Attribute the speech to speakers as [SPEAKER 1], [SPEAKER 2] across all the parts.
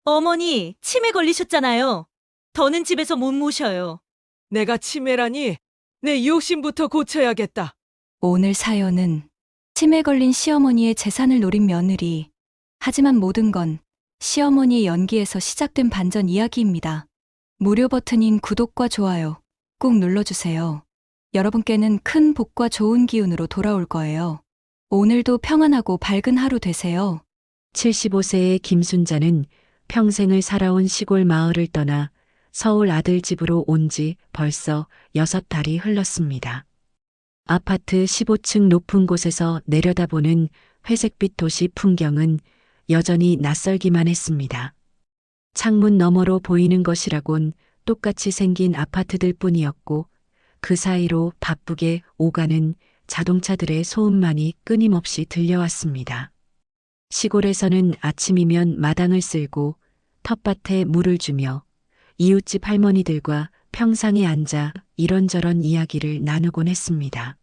[SPEAKER 1] 어머니, 치매 걸리셨잖아요. 더는 집에서 못 모셔요.
[SPEAKER 2] 내가 치매라니 내 욕심부터 고쳐야겠다.
[SPEAKER 3] 오늘 사연은 치매 걸린 시어머니의 재산을 노린 며느리. 하지만 모든 건 시어머니의 연기에서 시작된 반전 이야기입니다. 무료 버튼인 구독과 좋아요 꾹 눌러주세요. 여러분께는 큰 복과 좋은 기운으로 돌아올 거예요. 오늘도 평안하고 밝은 하루 되세요.
[SPEAKER 4] 75세의 김순자는 평생을 살아온 시골 마을을 떠나 서울 아들 집으로 온 지 벌써 6달이 흘렀습니다. 아파트 15층 높은 곳에서 내려다보는 회색빛 도시 풍경은 여전히 낯설기만 했습니다. 창문 너머로 보이는 것이라곤 똑같이 생긴 아파트들 뿐이었고 그 사이로 바쁘게 오가는 자동차들의 소음만이 끊임없이 들려왔습니다. 시골에서는 아침이면 마당을 쓸고 텃밭에 물을 주며 이웃집 할머니들과 평상에 앉아 이런저런 이야기를 나누곤 했습니다.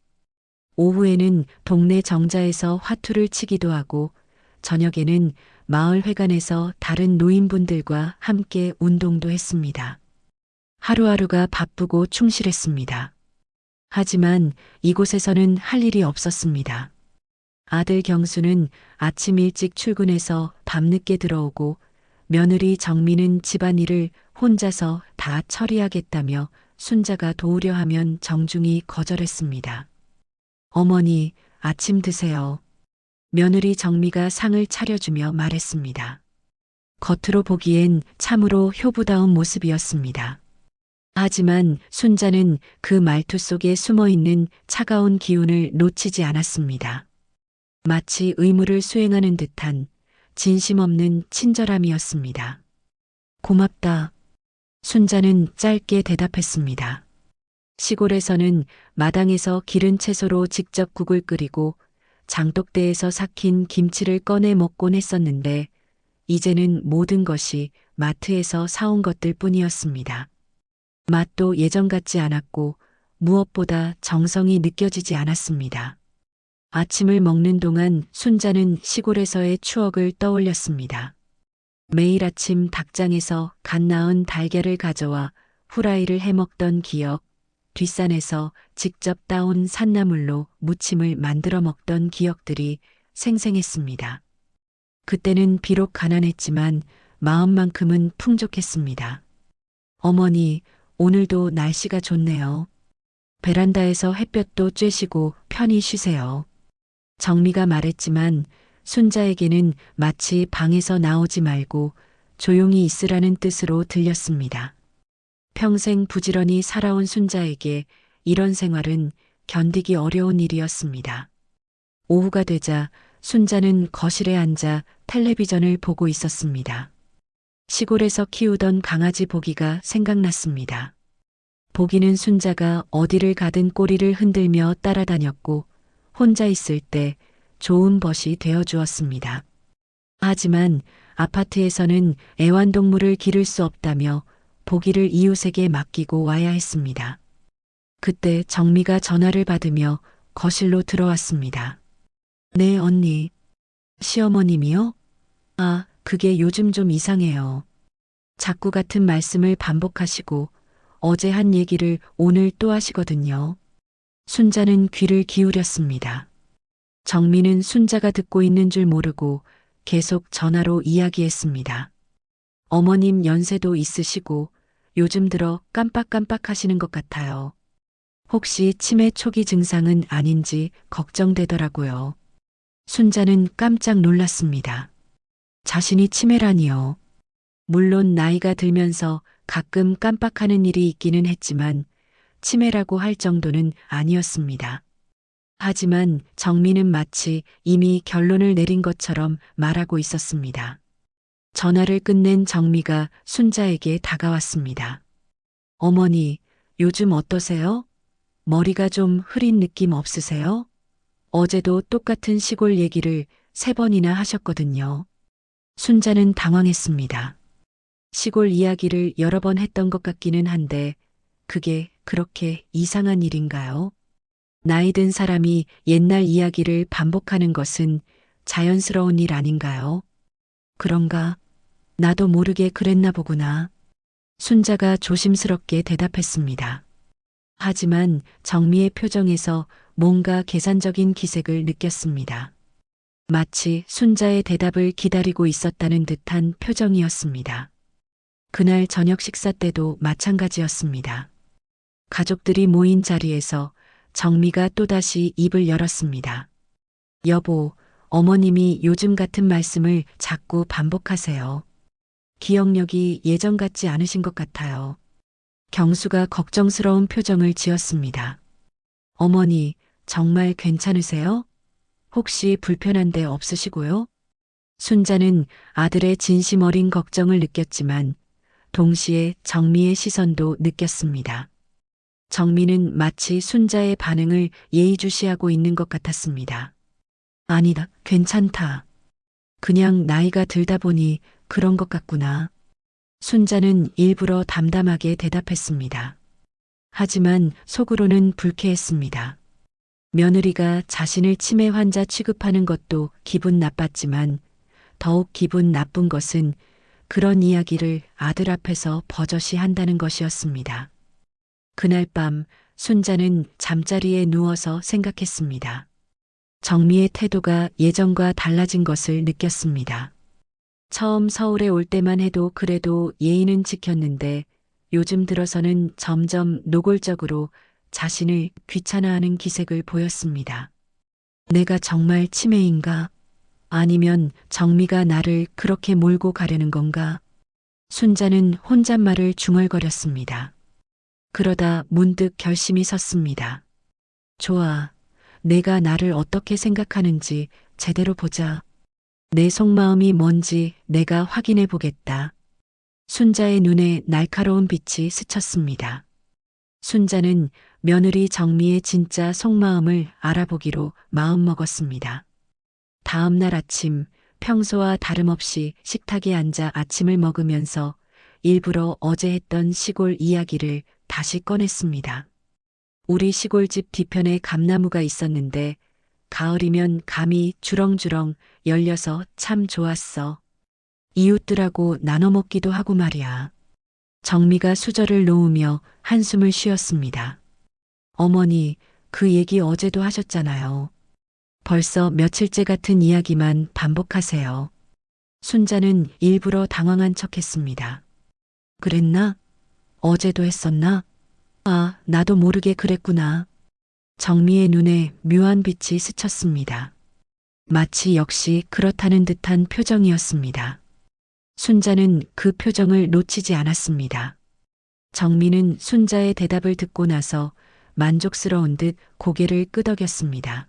[SPEAKER 4] 오후에는 동네 정자에서 화투를 치기도 하고 저녁에는 마을 회관에서 다른 노인분들과 함께 운동도 했습니다. 하루하루가 바쁘고 충실했습니다. 하지만 이곳에서는 할 일이 없었습니다. 아들 경수는 아침 일찍 출근해서 밤늦게 들어오고 며느리 정미는 집안일을 혼자서 다 처리하겠다며 순자가 도우려 하면 정중히 거절했습니다. 어머니, 아침 드세요. 며느리 정미가 상을 차려주며 말했습니다. 겉으로 보기엔 참으로 효부다운 모습이었습니다. 하지만 순자는 그 말투 속에 숨어있는 차가운 기운을 놓치지 않았습니다. 마치 의무를 수행하는 듯한 진심 없는 친절함이었습니다. 고맙다. 순자는 짧게 대답했습니다. 시골에서는 마당에서 기른 채소로 직접 국을 끓이고 장독대에서 삭힌 김치를 꺼내 먹곤 했었는데 이제는 모든 것이 마트에서 사온 것들 뿐이었습니다. 맛도 예전 같지 않았고 무엇보다 정성이 느껴지지 않았습니다. 아침을 먹는 동안 순자는 시골에서의 추억을 떠올렸습니다. 매일 아침 닭장에서 갓 낳은 달걀을 가져와 후라이를 해먹던 기억, 뒷산에서 직접 따온 산나물로 무침을 만들어 먹던 기억들이 생생했습니다. 그때는 비록 가난했지만 마음만큼은 풍족했습니다. 어머니, 오늘도 날씨가 좋네요. 베란다에서 햇볕도 쬐시고 편히 쉬세요. 정미가 말했지만 순자에게는 마치 방에서 나오지 말고 조용히 있으라는 뜻으로 들렸습니다. 평생 부지런히 살아온 순자에게 이런 생활은 견디기 어려운 일이었습니다. 오후가 되자 순자는 거실에 앉아 텔레비전을 보고 있었습니다. 시골에서 키우던 강아지 보기가 생각났습니다. 보기는 순자가 어디를 가든 꼬리를 흔들며 따라다녔고 혼자 있을 때 좋은 벗이 되어 주었습니다. 하지만 아파트에서는 애완동물을 기를 수 없다며 보기를 이웃에게 맡기고 와야 했습니다. 그때 정미가 전화를 받으며 거실로 들어왔습니다. 네, 언니. 시어머님이요? 아, 그게 요즘 좀 이상해요. 자꾸 같은 말씀을 반복하시고 어제 한 얘기를 오늘 또 하시거든요. 순자는 귀를 기울였습니다. 정미는 순자가 듣고 있는 줄 모르고 계속 전화로 이야기했습니다. 어머님 연세도 있으시고 요즘 들어 깜빡깜빡 하시는 것 같아요. 혹시 치매 초기 증상은 아닌지 걱정되더라고요. 순자는 깜짝 놀랐습니다. 자신이 치매라니요. 물론 나이가 들면서 가끔 깜빡하는 일이 있기는 했지만 치매라고 할 정도는 아니었습니다. 하지만 정미는 마치 이미 결론을 내린 것처럼 말하고 있었습니다. 전화를 끝낸 정미가 순자에게 다가왔습니다. 어머니, 요즘 어떠세요? 머리가 좀 흐린 느낌 없으세요? 어제도 똑같은 시골 얘기를 3번이나 하셨거든요. 순자는 당황했습니다. 시골 이야기를 여러 번 했던 것 같기는 한데 그게 그렇게 이상한 일인가요? 나이 든 사람이 옛날 이야기를 반복하는 것은 자연스러운 일 아닌가요? 그런가? 나도 모르게 그랬나 보구나. 순자가 조심스럽게 대답했습니다. 하지만 정미의 표정에서 뭔가 계산적인 기색을 느꼈습니다. 마치 순자의 대답을 기다리고 있었다는 듯한 표정이었습니다. 그날 저녁 식사 때도 마찬가지였습니다. 가족들이 모인 자리에서 정미가 또다시 입을 열었습니다. 여보, 어머님이 요즘 같은 말씀을 자꾸 반복하세요. 기억력이 예전 같지 않으신 것 같아요. 경수가 걱정스러운 표정을 지었습니다. 어머니, 정말 괜찮으세요? 혹시 불편한 데 없으시고요? 순자는 아들의 진심 어린 걱정을 느꼈지만 동시에 정미의 시선도 느꼈습니다. 정미는 마치 순자의 반응을 예의주시하고 있는 것 같았습니다. 아니다, 괜찮다. 그냥 나이가 들다 보니 그런 것 같구나. 순자는 일부러 담담하게 대답했습니다. 하지만 속으로는 불쾌했습니다. 며느리가 자신을 치매 환자 취급하는 것도 기분 나빴지만 더욱 기분 나쁜 것은 그런 이야기를 아들 앞에서 버젓이 한다는 것이었습니다. 그날 밤 순자는 잠자리에 누워서 생각했습니다. 정미의 태도가 예전과 달라진 것을 느꼈습니다. 처음 서울에 올 때만 해도 그래도 예의는 지켰는데 요즘 들어서는 점점 노골적으로 자신을 귀찮아하는 기색을 보였습니다. 내가 정말 치매인가? 아니면 정미가 나를 그렇게 몰고 가려는 건가? 순자는 혼잣말을 중얼거렸습니다. 그러다 문득 결심이 섰습니다. 좋아. 내가 나를 어떻게 생각하는지 제대로 보자. 내 속마음이 뭔지 내가 확인해 보겠다. 순자의 눈에 날카로운 빛이 스쳤습니다. 순자는 며느리 정미의 진짜 속마음을 알아보기로 마음먹었습니다. 다음 날 아침 평소와 다름없이 식탁에 앉아 아침을 먹으면서 일부러 어제 했던 시골 이야기를 다시 꺼냈습니다. 우리 시골집 뒤편에 감나무가 있었는데 가을이면 감이 주렁주렁 열려서 참 좋았어. 이웃들하고 나눠 먹기도 하고 말이야. 정미가 수저를 놓으며 한숨을 쉬었습니다. 어머니, 그 얘기 어제도 하셨잖아요. 벌써 며칠째 같은 이야기만 반복하세요. 순자는 일부러 당황한 척했습니다. 그랬나? 어제도 했었나? 아, 나도 모르게 그랬구나. 정미의 눈에 묘한 빛이 스쳤습니다. 마치 역시 그렇다는 듯한 표정이었습니다. 순자는 그 표정을 놓치지 않았습니다. 정미는 순자의 대답을 듣고 나서 만족스러운 듯 고개를 끄덕였습니다.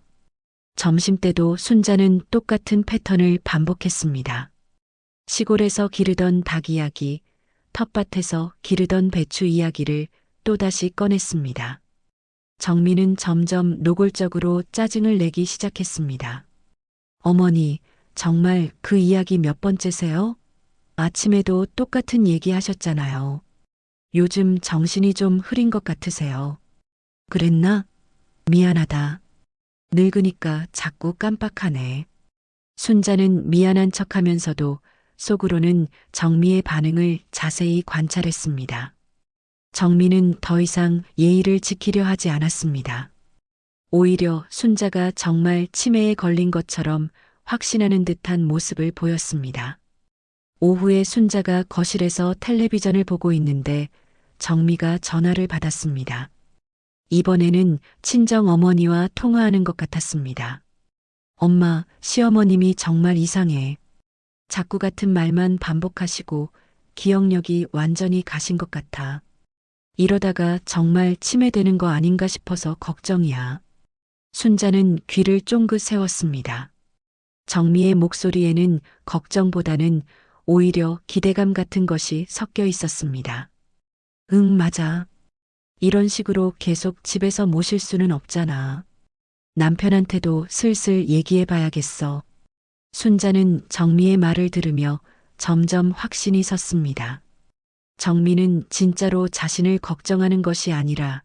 [SPEAKER 4] 점심때도 순자는 똑같은 패턴을 반복했습니다. 시골에서 기르던 닭 이야기, 텃밭에서 기르던 배추 이야기를 또다시 꺼냈습니다. 정미는 점점 노골적으로 짜증을 내기 시작했습니다. 어머니, 정말 그 이야기 몇 번째세요? 아침에도 똑같은 얘기 하셨잖아요. 요즘 정신이 좀 흐린 것 같으세요. 그랬나? 미안하다. 늙으니까 자꾸 깜빡하네. 순자는 미안한 척하면서도 속으로는 정미의 반응을 자세히 관찰했습니다. 정미는 더 이상 예의를 지키려 하지 않았습니다. 오히려 순자가 정말 치매에 걸린 것처럼 확신하는 듯한 모습을 보였습니다. 오후에 순자가 거실에서 텔레비전을 보고 있는데 정미가 전화를 받았습니다. 이번에는 친정 어머니와 통화하는 것 같았습니다. 엄마, 시어머님이 정말 이상해. 자꾸 같은 말만 반복하시고 기억력이 완전히 가신 것 같아. 이러다가 정말 치매되는 거 아닌가 싶어서 걱정이야. 순자는 귀를 쫑긋 세웠습니다. 정미의 목소리에는 걱정보다는 오히려 기대감 같은 것이 섞여 있었습니다. 응, 맞아. 이런 식으로 계속 집에서 모실 수는 없잖아. 남편한테도 슬슬 얘기해 봐야겠어. 순자는 정미의 말을 들으며 점점 확신이 섰습니다. 정미는 진짜로 자신을 걱정하는 것이 아니라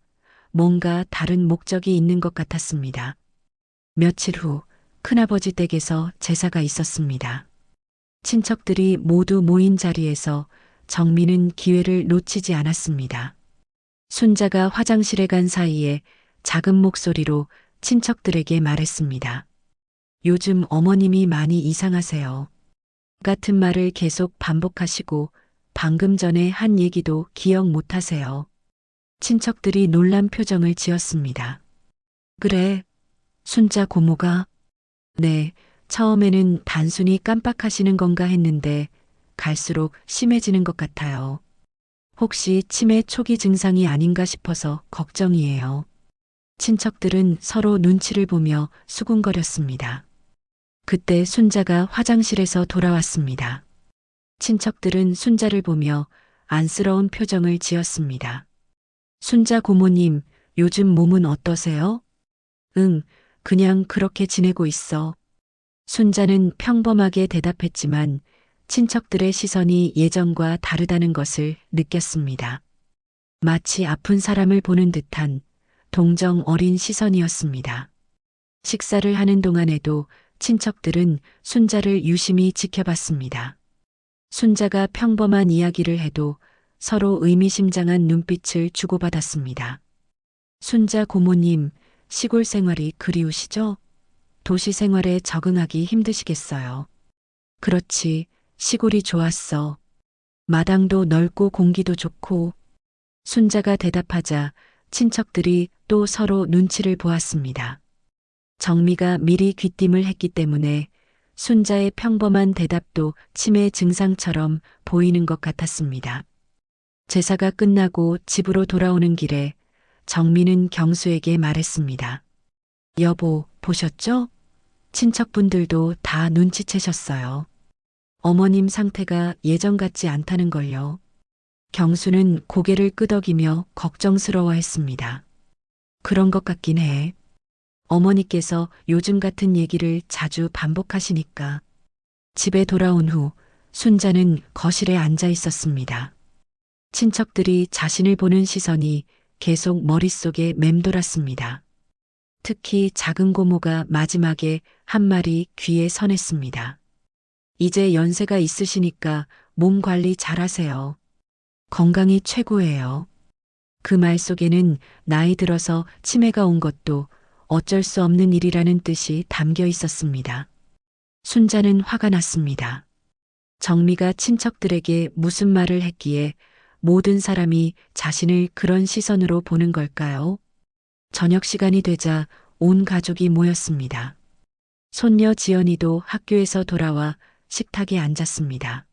[SPEAKER 4] 뭔가 다른 목적이 있는 것 같았습니다. 며칠 후 큰아버지 댁에서 제사가 있었습니다. 친척들이 모두 모인 자리에서 정미는 기회를 놓치지 않았습니다. 순자가 화장실에 간 사이에 작은 목소리로 친척들에게 말했습니다. 요즘 어머님이 많이 이상하세요. 같은 말을 계속 반복하시고 방금 전에 한 얘기도 기억 못 하세요. 친척들이 놀란 표정을 지었습니다. 그래, 순자 고모가? 네, 처음에는 단순히 깜빡하시는 건가 했는데 갈수록 심해지는 것 같아요. 혹시 치매 초기 증상이 아닌가 싶어서 걱정이에요. 친척들은 서로 눈치를 보며 수군거렸습니다. 그때 순자가 화장실에서 돌아왔습니다. 친척들은 순자를 보며 안쓰러운 표정을 지었습니다. 순자 고모님, 요즘 몸은 어떠세요? 응, 그냥 그렇게 지내고 있어. 순자는 평범하게 대답했지만 친척들의 시선이 예전과 다르다는 것을 느꼈습니다. 마치 아픈 사람을 보는 듯한 동정 어린 시선이었습니다. 식사를 하는 동안에도 친척들은 순자를 유심히 지켜봤습니다. 순자가 평범한 이야기를 해도 서로 의미심장한 눈빛을 주고받았습니다. 순자 고모님, 시골 생활이 그리우시죠? 도시 생활에 적응하기 힘드시겠어요. 그렇지, 시골이 좋았어. 마당도 넓고 공기도 좋고. 순자가 대답하자 친척들이 또 서로 눈치를 보았습니다. 정미가 미리 귀띔을 했기 때문에 순자의 평범한 대답도 치매 증상처럼 보이는 것 같았습니다. 제사가 끝나고 집으로 돌아오는 길에 정미는 경수에게 말했습니다. 여보, 보셨죠? 친척분들도 다 눈치채셨어요. 어머님 상태가 예전 같지 않다는 걸요. 경수는 고개를 끄덕이며 걱정스러워했습니다. 그런 것 같긴 해. 어머니께서 요즘 같은 얘기를 자주 반복하시니까. 집에 돌아온 후 순자는 거실에 앉아 있었습니다. 친척들이 자신을 보는 시선이 계속 머릿속에 맴돌았습니다. 특히 작은 고모가 마지막에 한 말이 귀에 선했습니다. 이제 연세가 있으시니까 몸 관리 잘하세요. 건강이 최고예요. 그 말 속에는 나이 들어서 치매가 온 것도 어쩔 수 없는 일이라는 뜻이 담겨 있었습니다. 순자는 화가 났습니다. 정미가 친척들에게 무슨 말을 했기에 모든 사람이 자신을 그런 시선으로 보는 걸까요? 저녁 시간이 되자 온 가족이 모였습니다. 손녀 지연이도 학교에서 돌아와 식탁에 앉았습니다.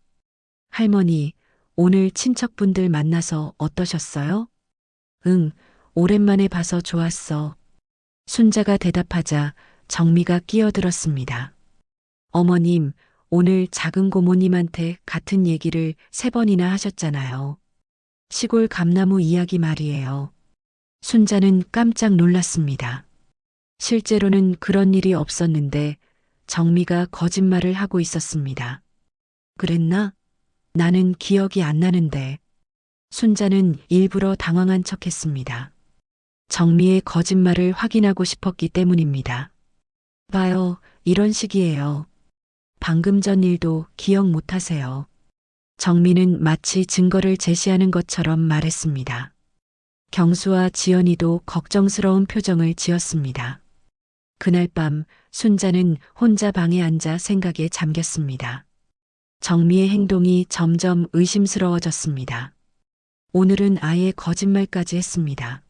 [SPEAKER 4] 할머니, 오늘 친척분들 만나서 어떠셨어요? 응, 오랜만에 봐서 좋았어. 순자가 대답하자 정미가 끼어들었습니다. 어머님, 오늘 작은 고모님한테 같은 얘기를 3번이나 하셨잖아요. 시골 감나무 이야기 말이에요. 순자는 깜짝 놀랐습니다. 실제로는 그런 일이 없었는데 정미가 거짓말을 하고 있었습니다. 그랬나? 나는 기억이 안 나는데. 순자는 일부러 당황한 척했습니다. 정미의 거짓말을 확인하고 싶었기 때문입니다. 봐요, 이런 식이에요. 방금 전 일도 기억 못 하세요. 정미는 마치 증거를 제시하는 것처럼 말했습니다. 경수와 지연이도 걱정스러운 표정을 지었습니다. 그날 밤 순자는 혼자 방에 앉아 생각에 잠겼습니다. 정미의 행동이 점점 의심스러워졌습니다. 오늘은 아예 거짓말까지 했습니다.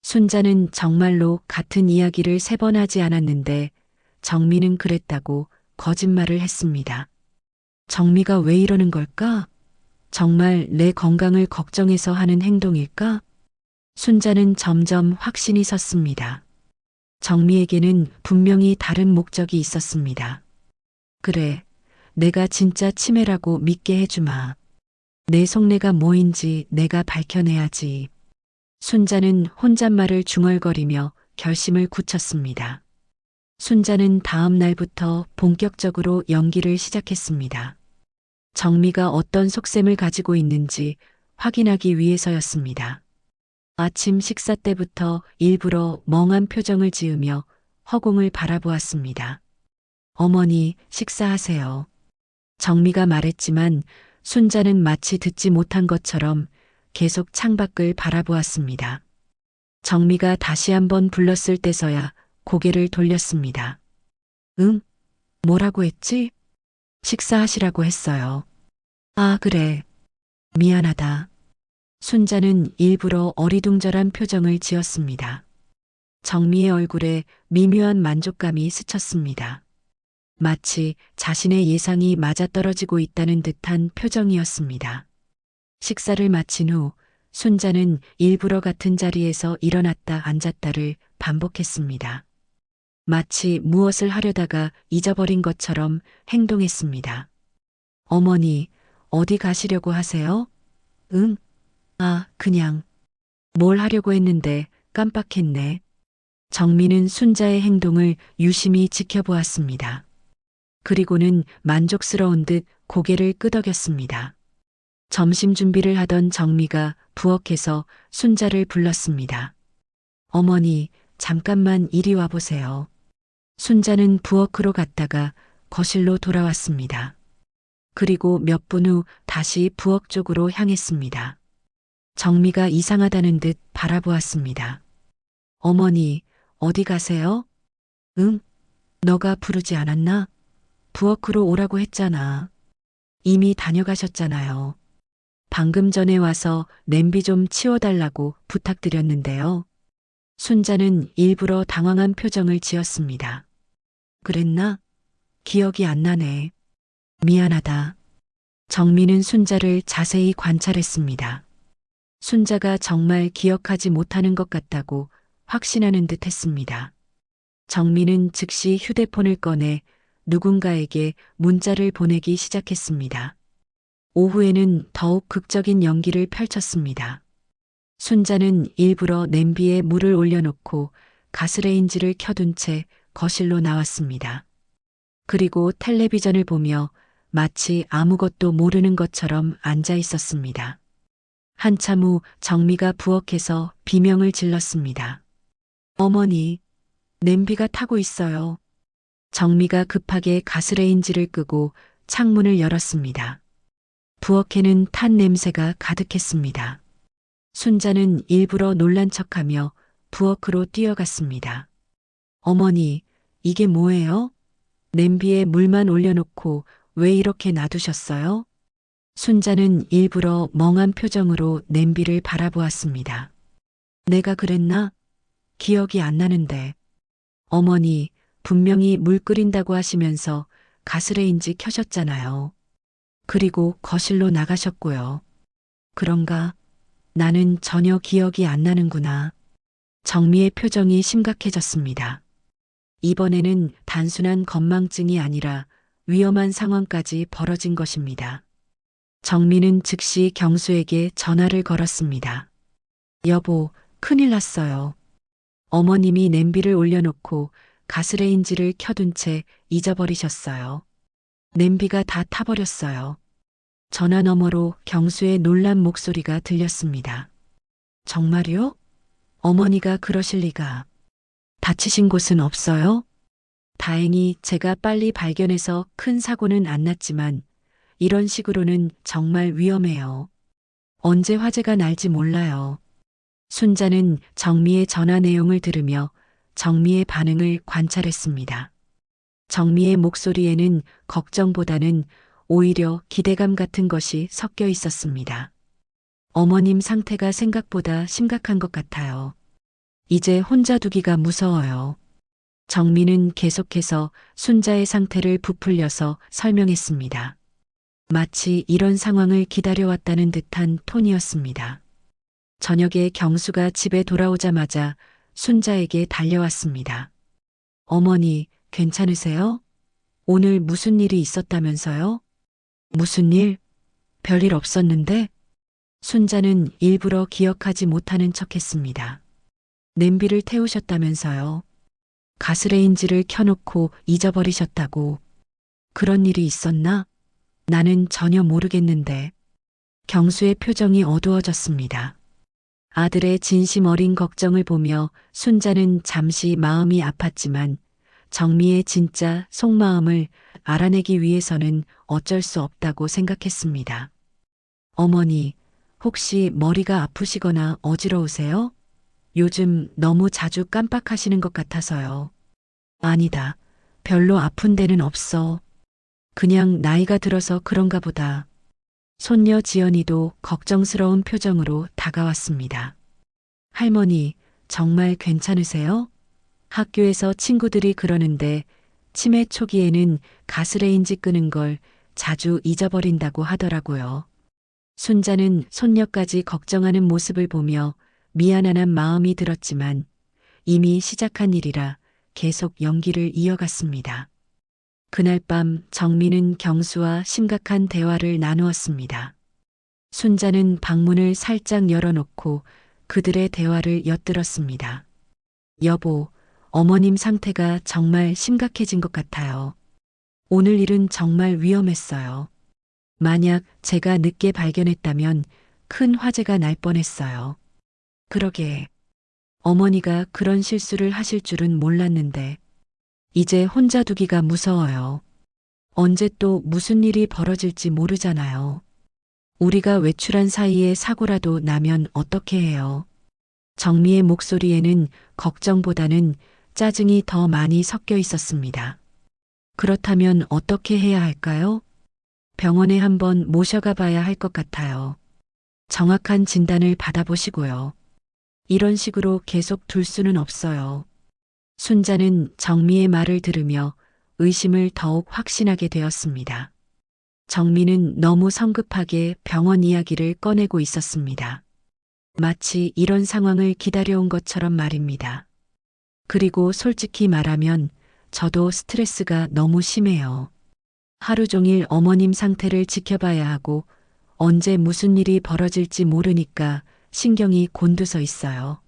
[SPEAKER 4] 순자는 정말로 같은 이야기를 3번 하지 않았는데 정미는 그랬다고 거짓말을 했습니다. 정미가 왜 이러는 걸까? 정말 내 건강을 걱정해서 하는 행동일까? 순자는 점점 확신이 섰습니다. 정미에게는 분명히 다른 목적이 있었습니다. 그래, 내가 진짜 치매라고 믿게 해주마. 내 속내가 뭐인지 내가 밝혀내야지. 순자는 혼잣말을 중얼거리며 결심을 굳혔습니다. 순자는 다음 날부터 본격적으로 연기를 시작했습니다. 정미가 어떤 속셈을 가지고 있는지 확인하기 위해서였습니다. 아침 식사 때부터 일부러 멍한 표정을 지으며 허공을 바라보았습니다. 어머니, 식사하세요. 정미가 말했지만 순자는 마치 듣지 못한 것처럼 계속 창밖을 바라보았습니다. 정미가 다시 한번 불렀을 때서야 고개를 돌렸습니다. 응? 뭐라고 했지? 식사하시라고 했어요. 아, 그래. 미안하다. 순자는 일부러 어리둥절한 표정을 지었습니다. 정미의 얼굴에 미묘한 만족감이 스쳤습니다. 마치 자신의 예상이 맞아떨어지고 있다는 듯한 표정이었습니다. 식사를 마친 후 순자는 일부러 같은 자리에서 일어났다 앉았다를 반복했습니다. 마치 무엇을 하려다가 잊어버린 것처럼 행동했습니다. 어머니, 어디 가시려고 하세요? 응? 아, 그냥. 뭘 하려고 했는데 깜빡했네. 정미는 순자의 행동을 유심히 지켜보았습니다. 그리고는 만족스러운 듯 고개를 끄덕였습니다. 점심 준비를 하던 정미가 부엌에서 순자를 불렀습니다. 어머니, 잠깐만 이리 와보세요. 순자는 부엌으로 갔다가 거실로 돌아왔습니다. 그리고 몇 분 후 다시 부엌 쪽으로 향했습니다. 정미가 이상하다는 듯 바라보았습니다. 어머니, 어디 가세요? 응? 너가 부르지 않았나? 부엌으로 오라고 했잖아. 이미 다녀가셨잖아요. 방금 전에 와서 냄비 좀 치워달라고 부탁드렸는데요. 순자는 일부러 당황한 표정을 지었습니다. 그랬나? 기억이 안 나네. 미안하다. 정미는 순자를 자세히 관찰했습니다. 순자가 정말 기억하지 못하는 것 같다고 확신하는 듯 했습니다. 정미는 즉시 휴대폰을 꺼내 누군가에게 문자를 보내기 시작했습니다. 오후에는 더욱 극적인 연기를 펼쳤습니다. 순자는 일부러 냄비에 물을 올려놓고 가스레인지를 켜둔 채 거실로 나왔습니다. 그리고 텔레비전을 보며 마치 아무것도 모르는 것처럼 앉아 있었습니다. 한참 후 정미가 부엌에서 비명을 질렀습니다. 어머니, 냄비가 타고 있어요. 정미가 급하게 가스레인지를 끄고 창문을 열었습니다. 부엌에는 탄 냄새가 가득했습니다. 순자는 일부러 놀란 척하며 부엌으로 뛰어갔습니다. 어머니, 이게 뭐예요? 냄비에 물만 올려놓고 왜 이렇게 놔두셨어요? 순자는 일부러 멍한 표정으로 냄비를 바라보았습니다. 내가 그랬나? 기억이 안 나는데. 어머니, 분명히 물 끓인다고 하시면서 가스레인지 켜셨잖아요. 그리고 거실로 나가셨고요. 그런가? 나는 전혀 기억이 안 나는구나. 정미의 표정이 심각해졌습니다. 이번에는 단순한 건망증이 아니라 위험한 상황까지 벌어진 것입니다. 정미는 즉시 경수에게 전화를 걸었습니다. 여보, 큰일 났어요. 어머님이 냄비를 올려놓고 가스레인지를 켜둔 채 잊어버리셨어요. 냄비가 다 타버렸어요. 전화 너머로 경수의 놀란 목소리가 들렸습니다. 정말요? 어머니가 그러실 리가. 다치신 곳은 없어요? 다행히 제가 빨리 발견해서 큰 사고는 안 났지만 이런 식으로는 정말 위험해요. 언제 화재가 날지 몰라요. 순자는 정미의 전화 내용을 들으며 정미의 반응을 관찰했습니다. 정미의 목소리에는 걱정보다는 오히려 기대감 같은 것이 섞여 있었습니다. 어머님 상태가 생각보다 심각한 것 같아요. 이제 혼자 두기가 무서워요. 정미는 계속해서 순자의 상태를 부풀려서 설명했습니다. 마치 이런 상황을 기다려왔다는 듯한 톤이었습니다. 저녁에 경수가 집에 돌아오자마자 순자에게 달려왔습니다. 어머니, 괜찮으세요? 오늘 무슨 일이 있었다면서요? 무슨 일? 별일 없었는데? 순자는 일부러 기억하지 못하는 척했습니다. 냄비를 태우셨다면서요. 가스레인지를 켜놓고 잊어버리셨다고. 그런 일이 있었나? 나는 전혀 모르겠는데. 경수의 표정이 어두워졌습니다. 아들의 진심 어린 걱정을 보며 순자는 잠시 마음이 아팠지만 정미의 진짜 속마음을 알아내기 위해서는 어쩔 수 없다고 생각했습니다. 어머니, 혹시 머리가 아프시거나 어지러우세요? 요즘 너무 자주 깜빡하시는 것 같아서요. 아니다. 별로 아픈 데는 없어. 그냥 나이가 들어서 그런가 보다. 손녀 지연이도 걱정스러운 표정으로 다가왔습니다. 할머니, 정말 괜찮으세요? 학교에서 친구들이 그러는데 치매 초기에는 가스레인지 끄는 걸 자주 잊어버린다고 하더라고요. 순자는 손녀까지 걱정하는 모습을 보며 미안한 마음이 들었지만 이미 시작한 일이라 계속 연기를 이어갔습니다. 그날 밤 정민은 경수와 심각한 대화를 나누었습니다. 순자는 방문을 살짝 열어놓고 그들의 대화를 엿들었습니다. 여보, 어머님 상태가 정말 심각해진 것 같아요. 오늘 일은 정말 위험했어요. 만약 제가 늦게 발견했다면 큰 화재가 날 뻔했어요. 그러게. 어머니가 그런 실수를 하실 줄은 몰랐는데 이제 혼자 두기가 무서워요. 언제 또 무슨 일이 벌어질지 모르잖아요. 우리가 외출한 사이에 사고라도 나면 어떻게 해요? 정미의 목소리에는 걱정보다는 짜증이 더 많이 섞여 있었습니다. 그렇다면 어떻게 해야 할까요? 병원에 한번 모셔가 봐야 할 것 같아요. 정확한 진단을 받아보시고요. 이런 식으로 계속 둘 수는 없어요. 순자는 정미의 말을 들으며 의심을 더욱 확신하게 되었습니다. 정미는 너무 성급하게 병원 이야기를 꺼내고 있었습니다. 마치 이런 상황을 기다려온 것처럼 말입니다. 그리고 솔직히 말하면 저도 스트레스가 너무 심해요. 하루 종일 어머님 상태를 지켜봐야 하고 언제 무슨 일이 벌어질지 모르니까 신경이 곤두서 있어요.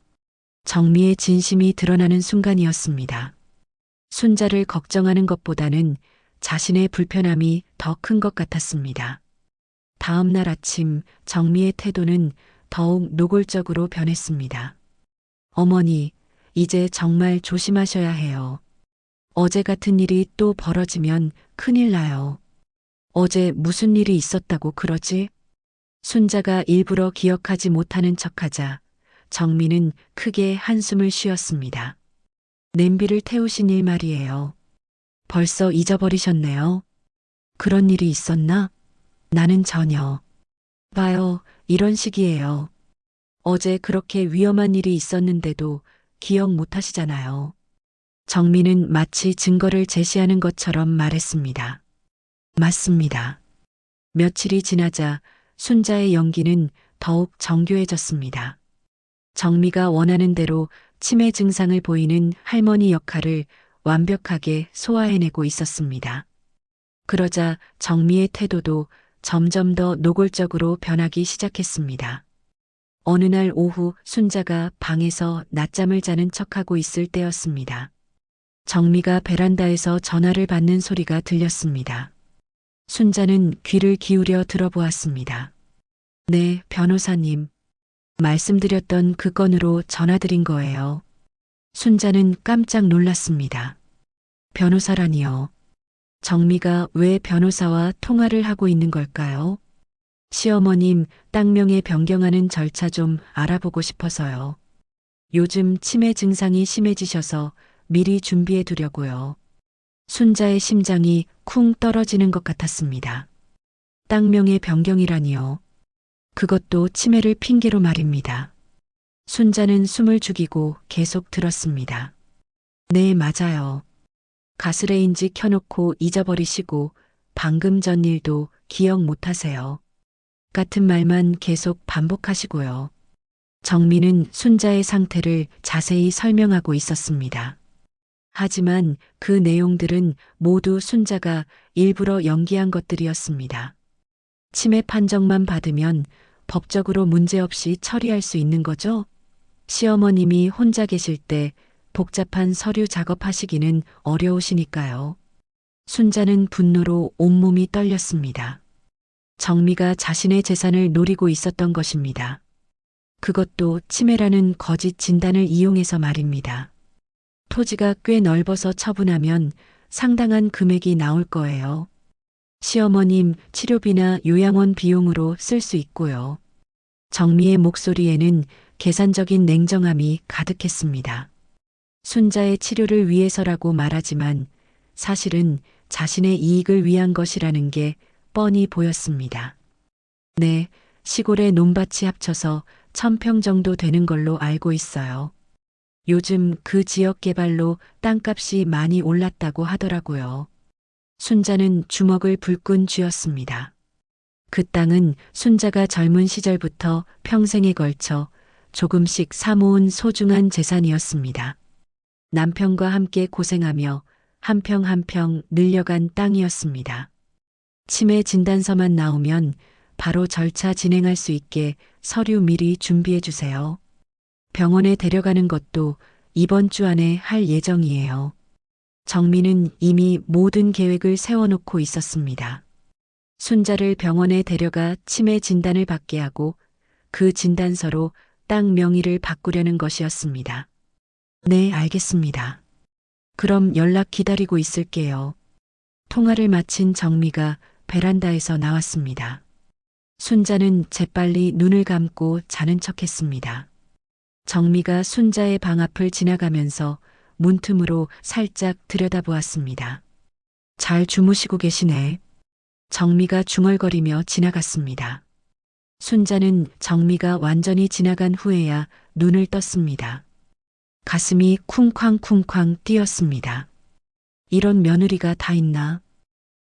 [SPEAKER 4] 정미의 진심이 드러나는 순간이었습니다. 순자를 걱정하는 것보다는 자신의 불편함이 더 큰 것 같았습니다. 다음 날 아침 정미의 태도는 더욱 노골적으로 변했습니다. 어머니, 이제 정말 조심하셔야 해요. 어제 같은 일이 또 벌어지면 큰일 나요. 어제 무슨 일이 있었다고 그러지? 순자가 일부러 기억하지 못하는 척하자 정미는 크게 한숨을 쉬었습니다. 냄비를 태우신 일 말이에요. 벌써 잊어버리셨네요. 그런 일이 있었나? 나는 전혀. 봐요, 이런 식이에요. 어제 그렇게 위험한 일이 있었는데도 기억 못 하시잖아요. 정미는 마치 증거를 제시하는 것처럼 말했습니다. 맞습니다. 며칠이 지나자 순자의 연기는 더욱 정교해졌습니다. 정미가 원하는 대로 치매 증상을 보이는 할머니 역할을 완벽하게 소화해내고 있었습니다. 그러자 정미의 태도도 점점 더 노골적으로 변하기 시작했습니다. 어느 날 오후 순자가 방에서 낮잠을 자는 척하고 있을 때였습니다. 정미가 베란다에서 전화를 받는 소리가 들렸습니다. 순자는 귀를 기울여 들어보았습니다. 네, 변호사님. 말씀드렸던 그 건으로 전화드린 거예요. 순자는 깜짝 놀랐습니다. 변호사라니요. 정미가 왜 변호사와 통화를 하고 있는 걸까요? 시어머님 땅명에 변경하는 절차 좀 알아보고 싶어서요. 요즘 치매 증상이 심해지셔서 미리 준비해 두려고요. 순자의 심장이 쿵 떨어지는 것 같았습니다. 땅명의 변경이라니요. 그것도 치매를 핑계로 말입니다. 순자는 숨을 죽이고 계속 들었습니다. 네, 맞아요. 가스레인지 켜놓고 잊어버리시고 방금 전 일도 기억 못하세요. 같은 말만 계속 반복하시고요. 정미는 순자의 상태를 자세히 설명하고 있었습니다. 하지만 그 내용들은 모두 순자가 일부러 연기한 것들이었습니다. 치매 판정만 받으면 법적으로 문제없이 처리할 수 있는 거죠? 시어머님이 혼자 계실 때 복잡한 서류 작업하시기는 어려우시니까요. 순자는 분노로 온몸이 떨렸습니다. 정미가 자신의 재산을 노리고 있었던 것입니다. 그것도 치매라는 거짓 진단을 이용해서 말입니다. 토지가 꽤 넓어서 처분하면 상당한 금액이 나올 거예요. 시어머님 치료비나 요양원 비용으로 쓸 수 있고요. 정미의 목소리에는 계산적인 냉정함이 가득했습니다. 순자의 치료를 위해서라고 말하지만 사실은 자신의 이익을 위한 것이라는 게 뻔히 보였습니다. 네, 시골의 논밭이 합쳐서 1000평 정도 되는 걸로 알고 있어요. 요즘 그 지역 개발로 땅값이 많이 올랐다고 하더라고요. 순자는 주먹을 불끈 쥐었습니다. 그 땅은 순자가 젊은 시절부터 평생에 걸쳐 조금씩 사모은 소중한 재산이었습니다. 남편과 함께 고생하며 한 평 한 평 늘려간 땅이었습니다. 치매 진단서만 나오면 바로 절차 진행할 수 있게 서류 미리 준비해 주세요. 병원에 데려가는 것도 이번 주 안에 할 예정이에요. 정민은 이미 모든 계획을 세워놓고 있었습니다. 순자를 병원에 데려가 치매 진단을 받게 하고 그 진단서로 땅 명의를 바꾸려는 것이었습니다. 네, 알겠습니다. 그럼 연락 기다리고 있을게요. 통화를 마친 정미가 베란다에서 나왔습니다. 순자는 재빨리 눈을 감고 자는 척했습니다. 정미가 순자의 방 앞을 지나가면서 문틈으로 살짝 들여다보았습니다. 잘 주무시고 계시네. 정미가 중얼거리며 지나갔습니다. 순자는 정미가 완전히 지나간 후에야 눈을 떴습니다. 가슴이 쿵쾅쿵쾅 뛰었습니다. 이런 며느리가 다 있나?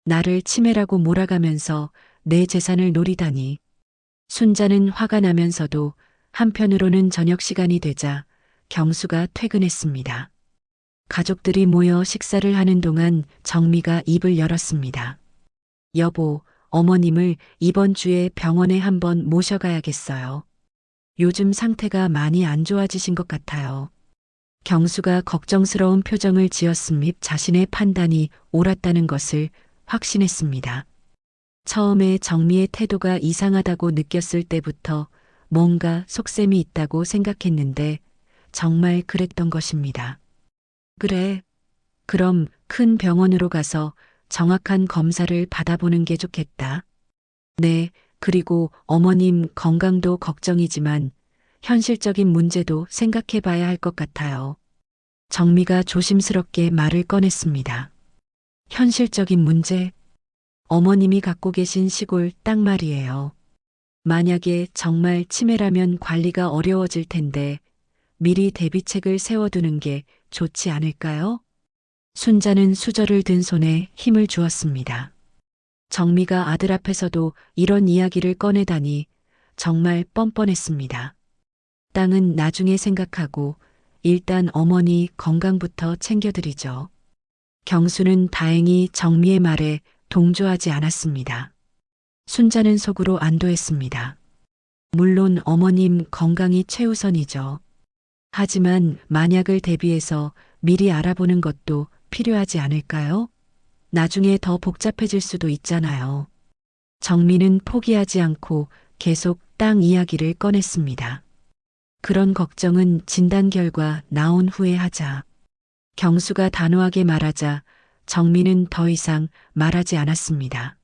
[SPEAKER 4] 나를 치매라고 몰아가면서 내 재산을 노리다니. 순자는 화가 나면서도 한편으로는 저녁 시간이 되자 경수가 퇴근했습니다. 가족들이 모여 식사를 하는 동안 정미가 입을 열었습니다. 여보, 어머님을 이번 주에 병원에 한번 모셔가야겠어요. 요즘 상태가 많이 안 좋아지신 것 같아요. 경수가 걱정스러운 표정을 지었음입 자신의 판단이 옳았다는 것을 확신했습니다. 처음에 정미의 태도가 이상하다고 느꼈을 때부터 뭔가 속셈이 있다고 생각했는데 정말 그랬던 것입니다. 그래. 그럼 큰 병원으로 가서 정확한 검사를 받아보는 게 좋겠다. 네, 그리고 어머님 건강도 걱정이지만 현실적인 문제도 생각해 봐야 할 것 같아요. 정미가 조심스럽게 말을 꺼냈습니다. 현실적인 문제? 어머님이 갖고 계신 시골 땅 말이에요. 만약에 정말 치매라면 관리가 어려워질 텐데 미리 대비책을 세워두는 게 좋지 않을까요? 순자는 수저를 든 손에 힘을 주었습니다. 정미가 아들 앞에서도 이런 이야기를 꺼내다니 정말 뻔뻔했습니다. 땅은 나중에 생각하고 일단 어머니 건강부터 챙겨드리죠. 경수는 다행히 정미의 말에 동조하지 않았습니다. 순자는 속으로 안도했습니다. 물론 어머님 건강이 최우선이죠. 하지만 만약을 대비해서 미리 알아보는 것도 필요하지 않을까요? 나중에 더 복잡해질 수도 있잖아요. 정미는 포기하지 않고 계속 땅 이야기를 꺼냈습니다. 그런 걱정은 진단 결과 나온 후에 하자. 경수가 단호하게 말하자 정미는 더 이상 말하지 않았습니다.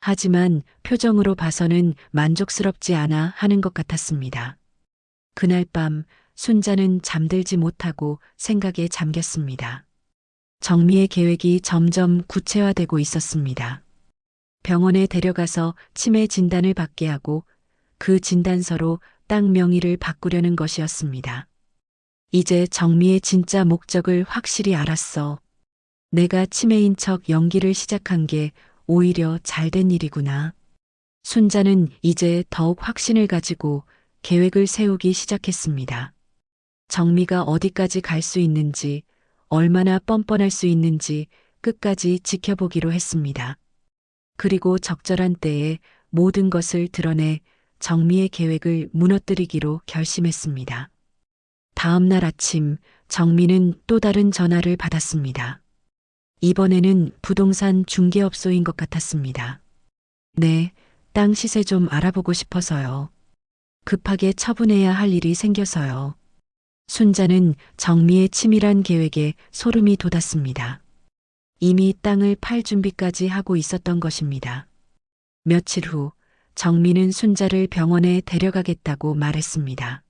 [SPEAKER 4] 하지만 표정으로 봐서는 만족스럽지 않아 하는 것 같았습니다. 그날 밤 순자는 잠들지 못하고 생각에 잠겼습니다. 정미의 계획이 점점 구체화되고 있었습니다. 병원에 데려가서 치매 진단을 받게 하고 그 진단서로 땅 명의를 바꾸려는 것이었습니다. 이제 정미의 진짜 목적을 확실히 알았어. 내가 치매인 척 연기를 시작한 게 오히려 잘된 일이구나. 순자는 이제 더욱 확신을 가지고 계획을 세우기 시작했습니다. 정미가 어디까지 갈 수 있는지, 얼마나 뻔뻔할 수 있는지 끝까지 지켜보기로 했습니다. 그리고 적절한 때에 모든 것을 드러내 정미의 계획을 무너뜨리기로 결심했습니다. 다음 날 아침 정미는 또 다른 전화를 받았습니다. 이번에는 부동산 중개업소인 것 같았습니다. 네, 땅 시세 좀 알아보고 싶어서요. 급하게 처분해야 할 일이 생겨서요. 순자는 정미의 치밀한 계획에 소름이 돋았습니다. 이미 땅을 팔 준비까지 하고 있었던 것입니다. 며칠 후 정미는 순자를 병원에 데려가겠다고 말했습니다.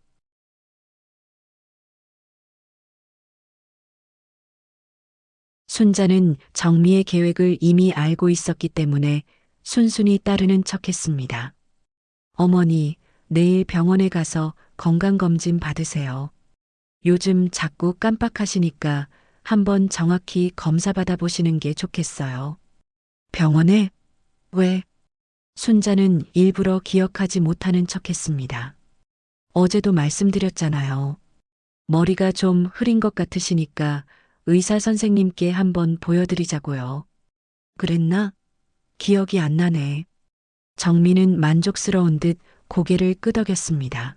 [SPEAKER 4] 순자는 정미의 계획을 이미 알고 있었기 때문에 순순히 따르는 척했습니다. 어머니, 내일 병원에 가서 건강검진 받으세요. 요즘 자꾸 깜빡하시니까 한번 정확히 검사 받아보시는 게 좋겠어요. 병원에? 왜? 순자는 일부러 기억하지 못하는 척했습니다. 어제도 말씀드렸잖아요. 머리가 좀 흐린 것 같으시니까 의사 선생님께 한번 보여드리자고요. 그랬나? 기억이 안 나네. 정미는 만족스러운 듯 고개를 끄덕였습니다.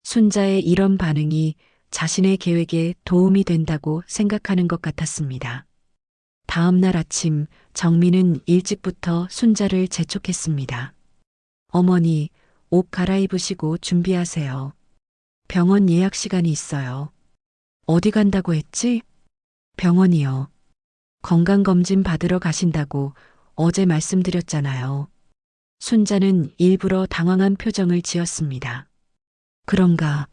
[SPEAKER 4] 순자의 이런 반응이 자신의 계획에 도움이 된다고 생각하는 것 같았습니다. 다음 날 아침 정미는 일찍부터 순자를 재촉했습니다. 어머니, 옷 갈아입으시고 준비하세요. 병원 예약 시간이 있어요. 어디 간다고 했지? 병원이요. 건강검진 받으러 가신다고 어제 말씀드렸잖아요. 순자는 일부러 당황한 표정을 지었습니다. 그런가?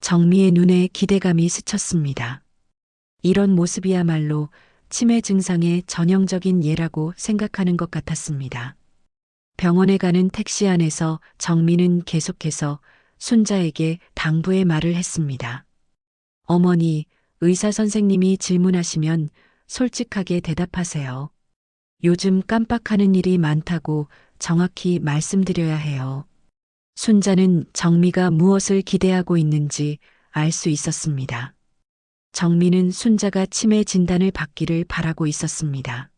[SPEAKER 4] 정미의 눈에 기대감이 스쳤습니다. 이런 모습이야말로 치매 증상의 전형적인 예라고 생각하는 것 같았습니다. 병원에 가는 택시 안에서 정미는 계속해서 순자에게 당부의 말을 했습니다. 어머니, 의사 선생님이 질문하시면 솔직하게 대답하세요. 요즘 깜빡하는 일이 많다고 정확히 말씀드려야 해요. 순자는 정미가 무엇을 기대하고 있는지 알 수 있었습니다. 정미는 순자가 치매 진단을 받기를 바라고 있었습니다.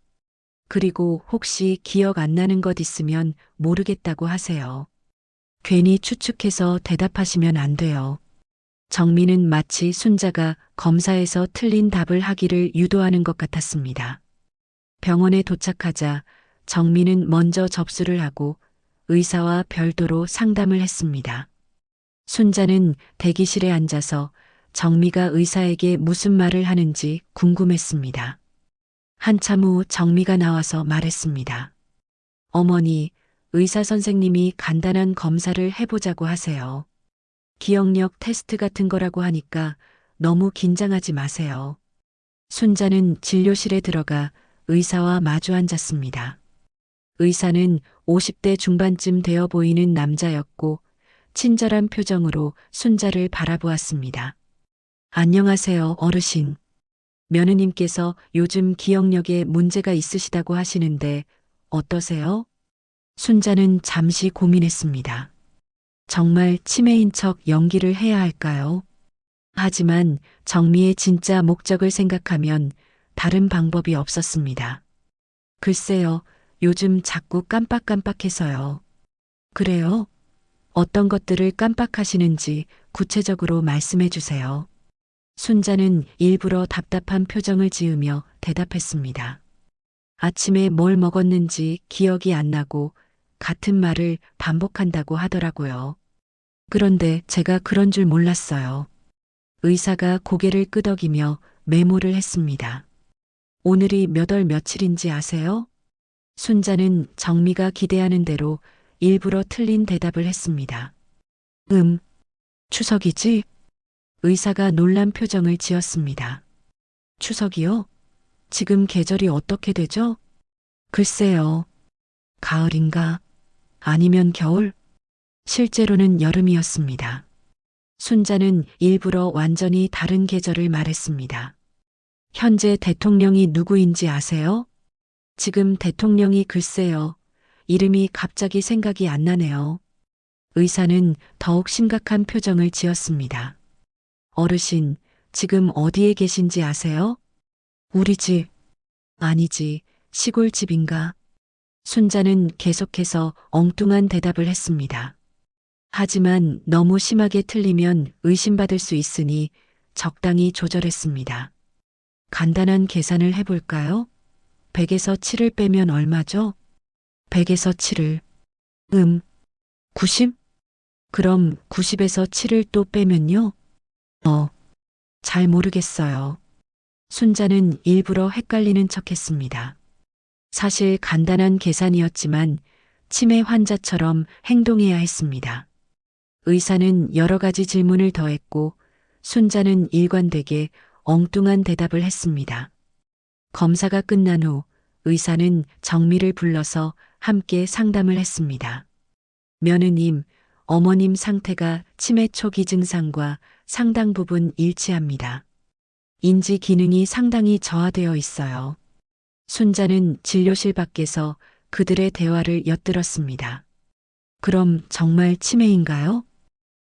[SPEAKER 4] 그리고 혹시 기억 안 나는 것 있으면 모르겠다고 하세요. 괜히 추측해서 대답하시면 안 돼요. 정미는 마치 순자가 검사에서 틀린 답을 하기를 유도하는 것 같았습니다. 병원에 도착하자 정미는 먼저 접수를 하고 의사와 별도로 상담을 했습니다. 순자는 대기실에 앉아서 정미가 의사에게 무슨 말을 하는지 궁금했습니다. 한참 후 정미가 나와서 말했습니다. 어머니, 의사 선생님이 간단한 검사를 해보자고 하세요. 기억력 테스트 같은 거라고 하니까 너무 긴장하지 마세요. 순자는 진료실에 들어가 의사와 마주 앉았습니다. 의사는 50대 중반쯤 되어 보이는 남자였고 친절한 표정으로 순자를 바라보았습니다. 안녕하세요, 어르신. 며느님께서 요즘 기억력에 문제가 있으시다고 하시는데 어떠세요? 순자는 잠시 고민했습니다. 정말 치매인 척 연기를 해야 할까요? 하지만 정미의 진짜 목적을 생각하면 다른 방법이 없었습니다. 글쎄요, 요즘 자꾸 깜빡깜빡해서요. 그래요? 어떤 것들을 깜빡하시는지 구체적으로 말씀해 주세요. 순자는 일부러 답답한 표정을 지으며 대답했습니다. 아침에 뭘 먹었는지 기억이 안 나고 같은 말을 반복한다고 하더라고요. 그런데 제가 그런 줄 몰랐어요. 의사가 고개를 끄덕이며 메모를 했습니다. 오늘이 몇 월 며칠인지 아세요? 순자는 정미가 기대하는 대로 일부러 틀린 대답을 했습니다. 추석이지? 의사가 놀란 표정을 지었습니다. 추석이요? 지금 계절이 어떻게 되죠? 글쎄요. 가을인가? 아니면 겨울? 실제로는 여름이었습니다. 순자는 일부러 완전히 다른 계절을 말했습니다. 현재 대통령이 누구인지 아세요? 지금 대통령이 글쎄요. 이름이 갑자기 생각이 안 나네요. 의사는 더욱 심각한 표정을 지었습니다. 어르신, 지금 어디에 계신지 아세요? 우리 집. 아니지, 시골집인가? 순자는 계속해서 엉뚱한 대답을 했습니다. 하지만 너무 심하게 틀리면 의심받을 수 있으니 적당히 조절했습니다. 간단한 계산을 해볼까요? 100에서 7을 빼면 얼마죠? 100에서 7을. 90? 그럼 90에서 7을 또 빼면요? 잘 모르겠어요. 순자는 일부러 헷갈리는 척했습니다. 사실 간단한 계산이었지만 치매 환자처럼 행동해야 했습니다. 의사는 여러 가지 질문을 더했고 순자는 일관되게 엉뚱한 대답을 했습니다. 검사가 끝난 후 의사는 정미를 불러서 함께 상담을 했습니다. 며느님, 어머님 상태가 치매 초기 증상과 상당 부분 일치합니다. 인지 기능이 상당히 저하되어 있어요. 순자는 진료실 밖에서 그들의 대화를 엿들었습니다. 그럼 정말 치매인가요?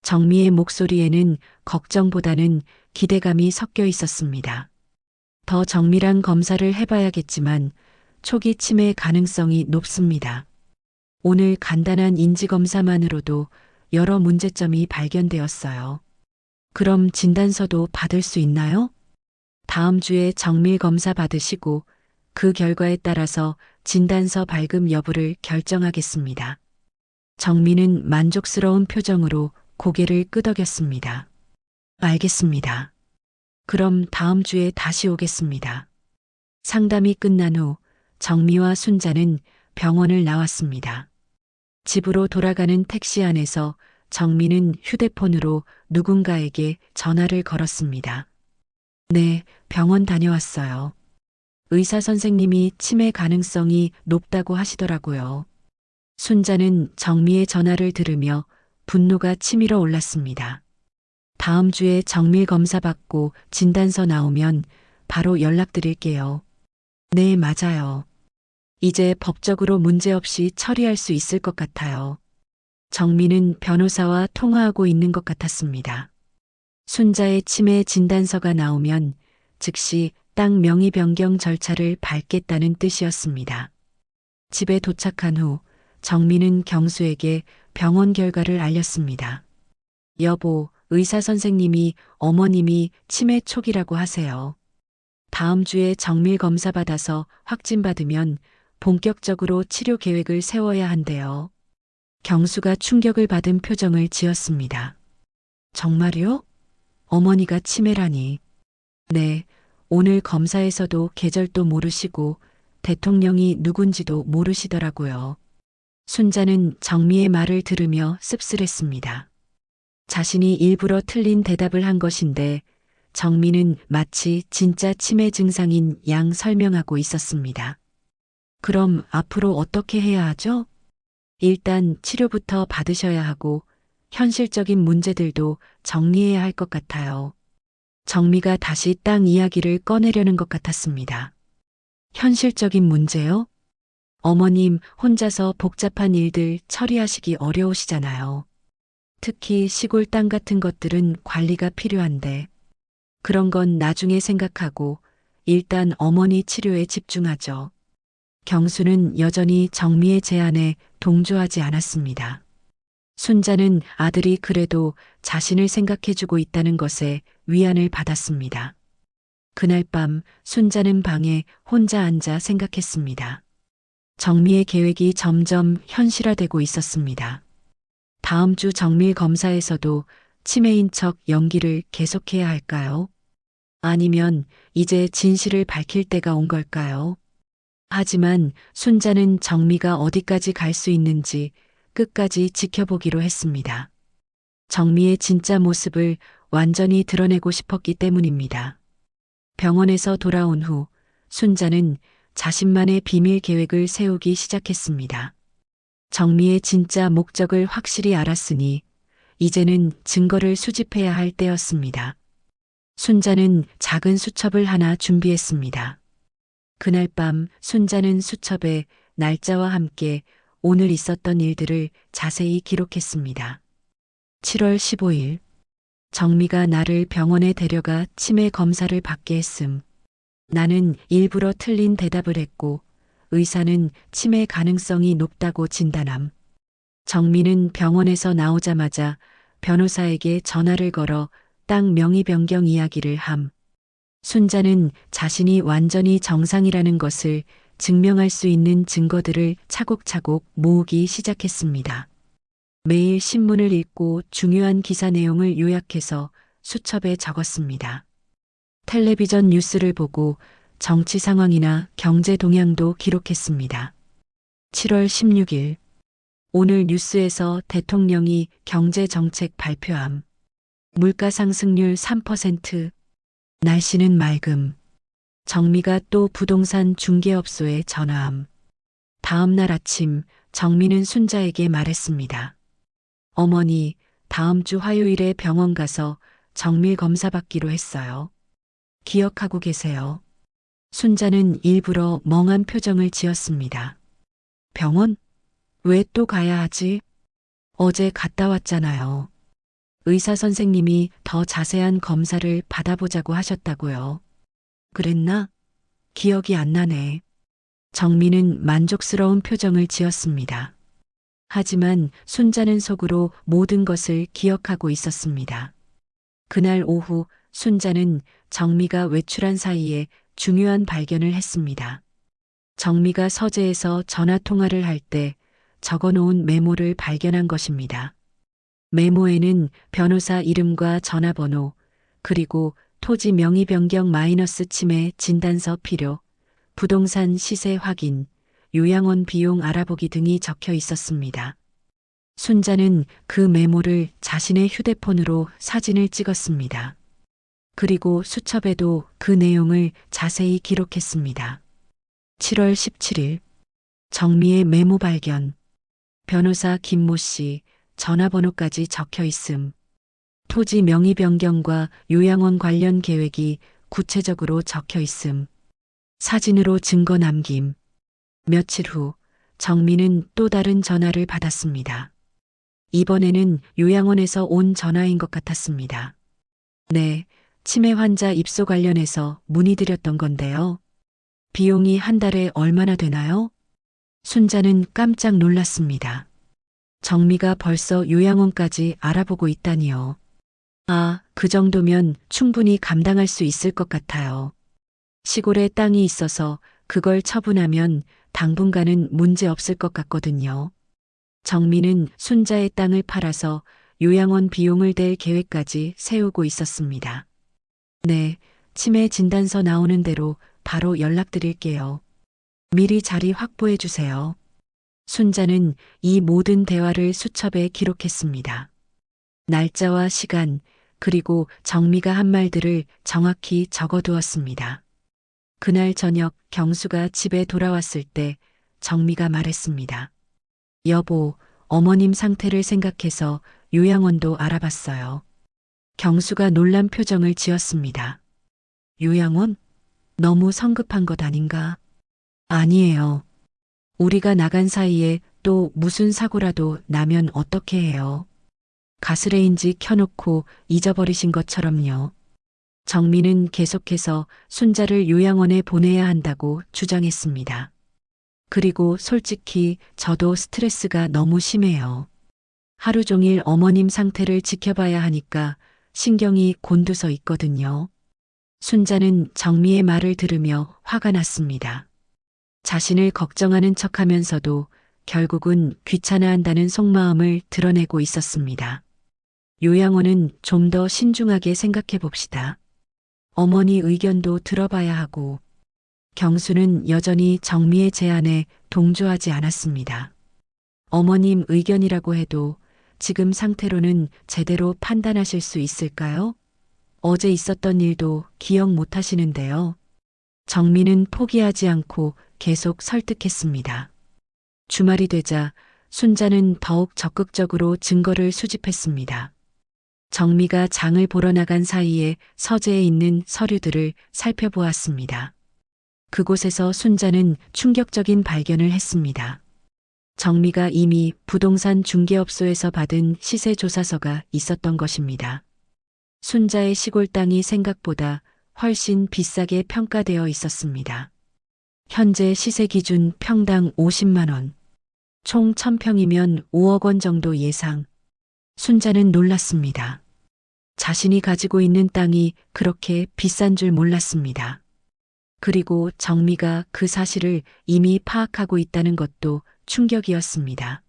[SPEAKER 4] 정미의 목소리에는 걱정보다는 기대감이 섞여 있었습니다. 더 정밀한 검사를 해봐야겠지만 초기 치매 가능성이 높습니다. 오늘 간단한 인지검사만으로도 여러 문제점이 발견되었어요. 그럼 진단서도 받을 수 있나요? 다음 주에 정밀 검사 받으시고 그 결과에 따라서 진단서 발급 여부를 결정하겠습니다. 정민은 만족스러운 표정으로 고개를 끄덕였습니다. 알겠습니다. 그럼 다음 주에 다시 오겠습니다. 상담이 끝난 후 정미와 순자는 병원을 나왔습니다. 집으로 돌아가는 택시 안에서 정미는 휴대폰으로 누군가에게 전화를 걸었습니다. 네, 병원 다녀왔어요. 의사 선생님이 치매 가능성이 높다고 하시더라고요. 순자는 정미의 전화를 들으며 분노가 치밀어 올랐습니다. 다음 주에 정밀 검사 받고 진단서 나오면 바로 연락드릴게요. 네, 맞아요. 이제 법적으로 문제없이 처리할 수 있을 것 같아요. 정미는 변호사와 통화하고 있는 것 같았습니다. 순자의 치매 진단서가 나오면 즉시 땅 명의 변경 절차를 밟겠다는 뜻이었습니다. 집에 도착한 후 정미는 경수에게 병원 결과를 알렸습니다. 여보, 의사 선생님이 어머님이 치매 초기라고 하세요. 다음 주에 정밀 검사 받아서 확진받으면 본격적으로 치료 계획을 세워야 한대요. 경수가 충격을 받은 표정을 지었습니다. 정말요? 어머니가 치매라니. 네, 오늘 검사에서도 계절도 모르시고 대통령이 누군지도 모르시더라고요. 순자는 정미의 말을 들으며 씁쓸했습니다. 자신이 일부러 틀린 대답을 한 것인데 정미는 마치 진짜 치매 증상인 양 설명하고 있었습니다. 그럼 앞으로 어떻게 해야 하죠? 일단 치료부터 받으셔야 하고 현실적인 문제들도 정리해야 할 것 같아요. 정미가 다시 땅 이야기를 꺼내려는 것 같았습니다. 현실적인 문제요? 어머님 혼자서 복잡한 일들 처리하시기 어려우시잖아요. 특히 시골 땅 같은 것들은 관리가 필요한데 그런 건 나중에 생각하고 일단 어머니 치료에 집중하죠. 경수는 여전히 정미의 제안에 동조하지 않았습니다. 순자는 아들이 그래도 자신을 생각해주고 있다는 것에 위안을 받았습니다. 그날 밤 순자는 방에 혼자 앉아 생각했습니다. 정미의 계획이 점점 현실화되고 있었습니다. 다음 주 정밀 검사에서도 치매인 척 연기를 계속해야 할까요? 아니면 이제 진실을 밝힐 때가 온 걸까요? 하지만 순자는 정미가 어디까지 갈 수 있는지 끝까지 지켜보기로 했습니다. 정미의 진짜 모습을 완전히 드러내고 싶었기 때문입니다. 병원에서 돌아온 후 순자는 자신만의 비밀 계획을 세우기 시작했습니다. 정미의 진짜 목적을 확실히 알았으니 이제는 증거를 수집해야 할 때였습니다. 순자는 작은 수첩을 하나 준비했습니다. 그날 밤 순자는 수첩에 날짜와 함께 오늘 있었던 일들을 자세히 기록했습니다. 7월 15일 정미가 나를 병원에 데려가 치매 검사를 받게 했음. 나는 일부러 틀린 대답을 했고 의사는 치매 가능성이 높다고 진단함. 정미는 병원에서 나오자마자 변호사에게 전화를 걸어 땅 명의 변경 이야기를 함. 순자는 자신이 완전히 정상이라는 것을 증명할 수 있는 증거들을 차곡차곡 모으기 시작했습니다. 매일 신문을 읽고 중요한 기사 내용을 요약해서 수첩에 적었습니다. 텔레비전 뉴스를 보고 정치 상황이나 경제 동향도 기록했습니다. 7월 16일 오늘 뉴스에서 대통령이 경제 정책 발표함. 물가 상승률 3%. 날씨는 맑음. 정미가 또 부동산 중개업소에 전화함. 다음 날 아침 정미는 순자에게 말했습니다. 어머니, 다음 주 화요일에 병원 가서 정밀 검사 받기로 했어요. 기억하고 계세요? 순자는 일부러 멍한 표정을 지었습니다. 병원? 왜 또 가야 하지? 어제 갔다 왔잖아요. 의사 선생님이 더 자세한 검사를 받아보자고 하셨다고요. 그랬나? 기억이 안 나네. 정미는 만족스러운 표정을 지었습니다. 하지만 순자는 속으로 모든 것을 기억하고 있었습니다. 그날 오후 순자는 정미가 외출한 사이에 중요한 발견을 했습니다. 정미가 서재에서 전화 통화를 할 때 적어놓은 메모를 발견한 것입니다. 메모에는 변호사 이름과 전화번호, 그리고 토지 명의 변경 마이너스 침해 진단서 필요, 부동산 시세 확인, 요양원 비용 알아보기 등이 적혀 있었습니다. 순자는 그 메모를 자신의 휴대폰으로 사진을 찍었습니다. 그리고 수첩에도 그 내용을 자세히 기록했습니다. 7월 17일 정미의 메모 발견. 변호사 김모 씨 전화번호까지 적혀 있음. 토지 명의 변경과 요양원 관련 계획이 구체적으로 적혀 있음. 사진으로 증거 남김. 며칠 후 정미는 또 다른 전화를 받았습니다. 이번에는 요양원에서 온 전화인 것 같았습니다. 네, 치매 환자 입소 관련해서 문의드렸던 건데요. 비용이 한 달에 얼마나 되나요? 순자는 깜짝 놀랐습니다. 정미가 벌써 요양원까지 알아보고 있다니요. 아, 그 정도면 충분히 감당할 수 있을 것 같아요. 시골에 땅이 있어서 그걸 처분하면 당분간은 문제 없을 것 같거든요. 정미는 순자의 땅을 팔아서 요양원 비용을 댈 계획까지 세우고 있었습니다. 네, 치매 진단서 나오는 대로 바로 연락드릴게요. 미리 자리 확보해 주세요. 순자는 이 모든 대화를 수첩에 기록했습니다. 날짜와 시간, 그리고 정미가 한 말들을 정확히 적어두었습니다. 그날 저녁 경수가 집에 돌아왔을 때 정미가 말했습니다. 여보, 어머님 상태를 생각해서 요양원도 알아봤어요. 경수가 놀란 표정을 지었습니다. 요양원? 너무 성급한 것 아닌가? 아니에요. 우리가 나간 사이에 또 무슨 사고라도 나면 어떻게 해요? 가스레인지 켜놓고 잊어버리신 것처럼요. 정미는 계속해서 순자를 요양원에 보내야 한다고 주장했습니다. 그리고 솔직히 저도 스트레스가 너무 심해요. 하루 종일 어머님 상태를 지켜봐야 하니까 신경이 곤두서 있거든요. 순자는 정미의 말을 들으며 화가 났습니다. 자신을 걱정하는 척하면서도 결국은 귀찮아한다는 속마음을 드러내고 있었습니다. 요양원은 좀 더 신중하게 생각해 봅시다. 어머니 의견도 들어봐야 하고. 경수는 여전히 정미의 제안에 동조하지 않았습니다. 어머님 의견이라고 해도 지금 상태로는 제대로 판단하실 수 있을까요? 어제 있었던 일도 기억 못 하시는데요. 정미는 포기하지 않고 계속 설득했습니다. 주말이 되자 순자는 더욱 적극적으로 증거를 수집했습니다. 정미가 장을 보러 나간 사이에 서재에 있는 서류들을 살펴보았습니다. 그곳에서 순자는 충격적인 발견을 했습니다. 정미가 이미 부동산 중개업소에서 받은 시세조사서가 있었던 것입니다. 순자의 시골 땅이 생각보다 훨씬 비싸게 평가되어 있었습니다. 현재 시세 기준 평당 50만 원, 총 1000평이면 5억 원 정도 예상. 순자는 놀랐습니다. 자신이 가지고 있는 땅이 그렇게 비싼 줄 몰랐습니다. 그리고 정미가 그 사실을 이미 파악하고 있다는 것도 충격이었습니다.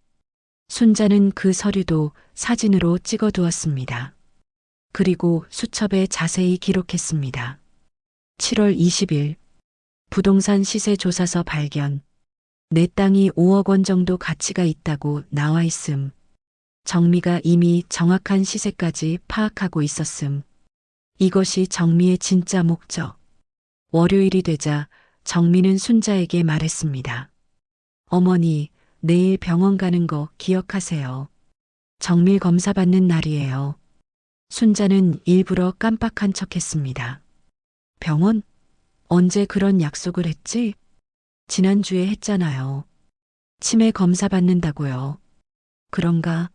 [SPEAKER 4] 순자는 그 서류도 사진으로 찍어두었습니다. 그리고 수첩에 자세히 기록했습니다. 7월 20일 부동산 시세 조사서 발견. 내 땅이 5억 원 정도 가치가 있다고 나와 있음. 정미가 이미 정확한 시세까지 파악하고 있었음. 이것이 정미의 진짜 목적. 월요일이 되자 정미는 순자에게 말했습니다. 어머니, 내일 병원 가는 거 기억하세요. 정밀 검사 받는 날이에요. 순자는 일부러 깜빡한 척했습니다. 병원? 언제 그런 약속을 했지? 지난주에 했잖아요. 치매 검사 받는다고요. 그런가?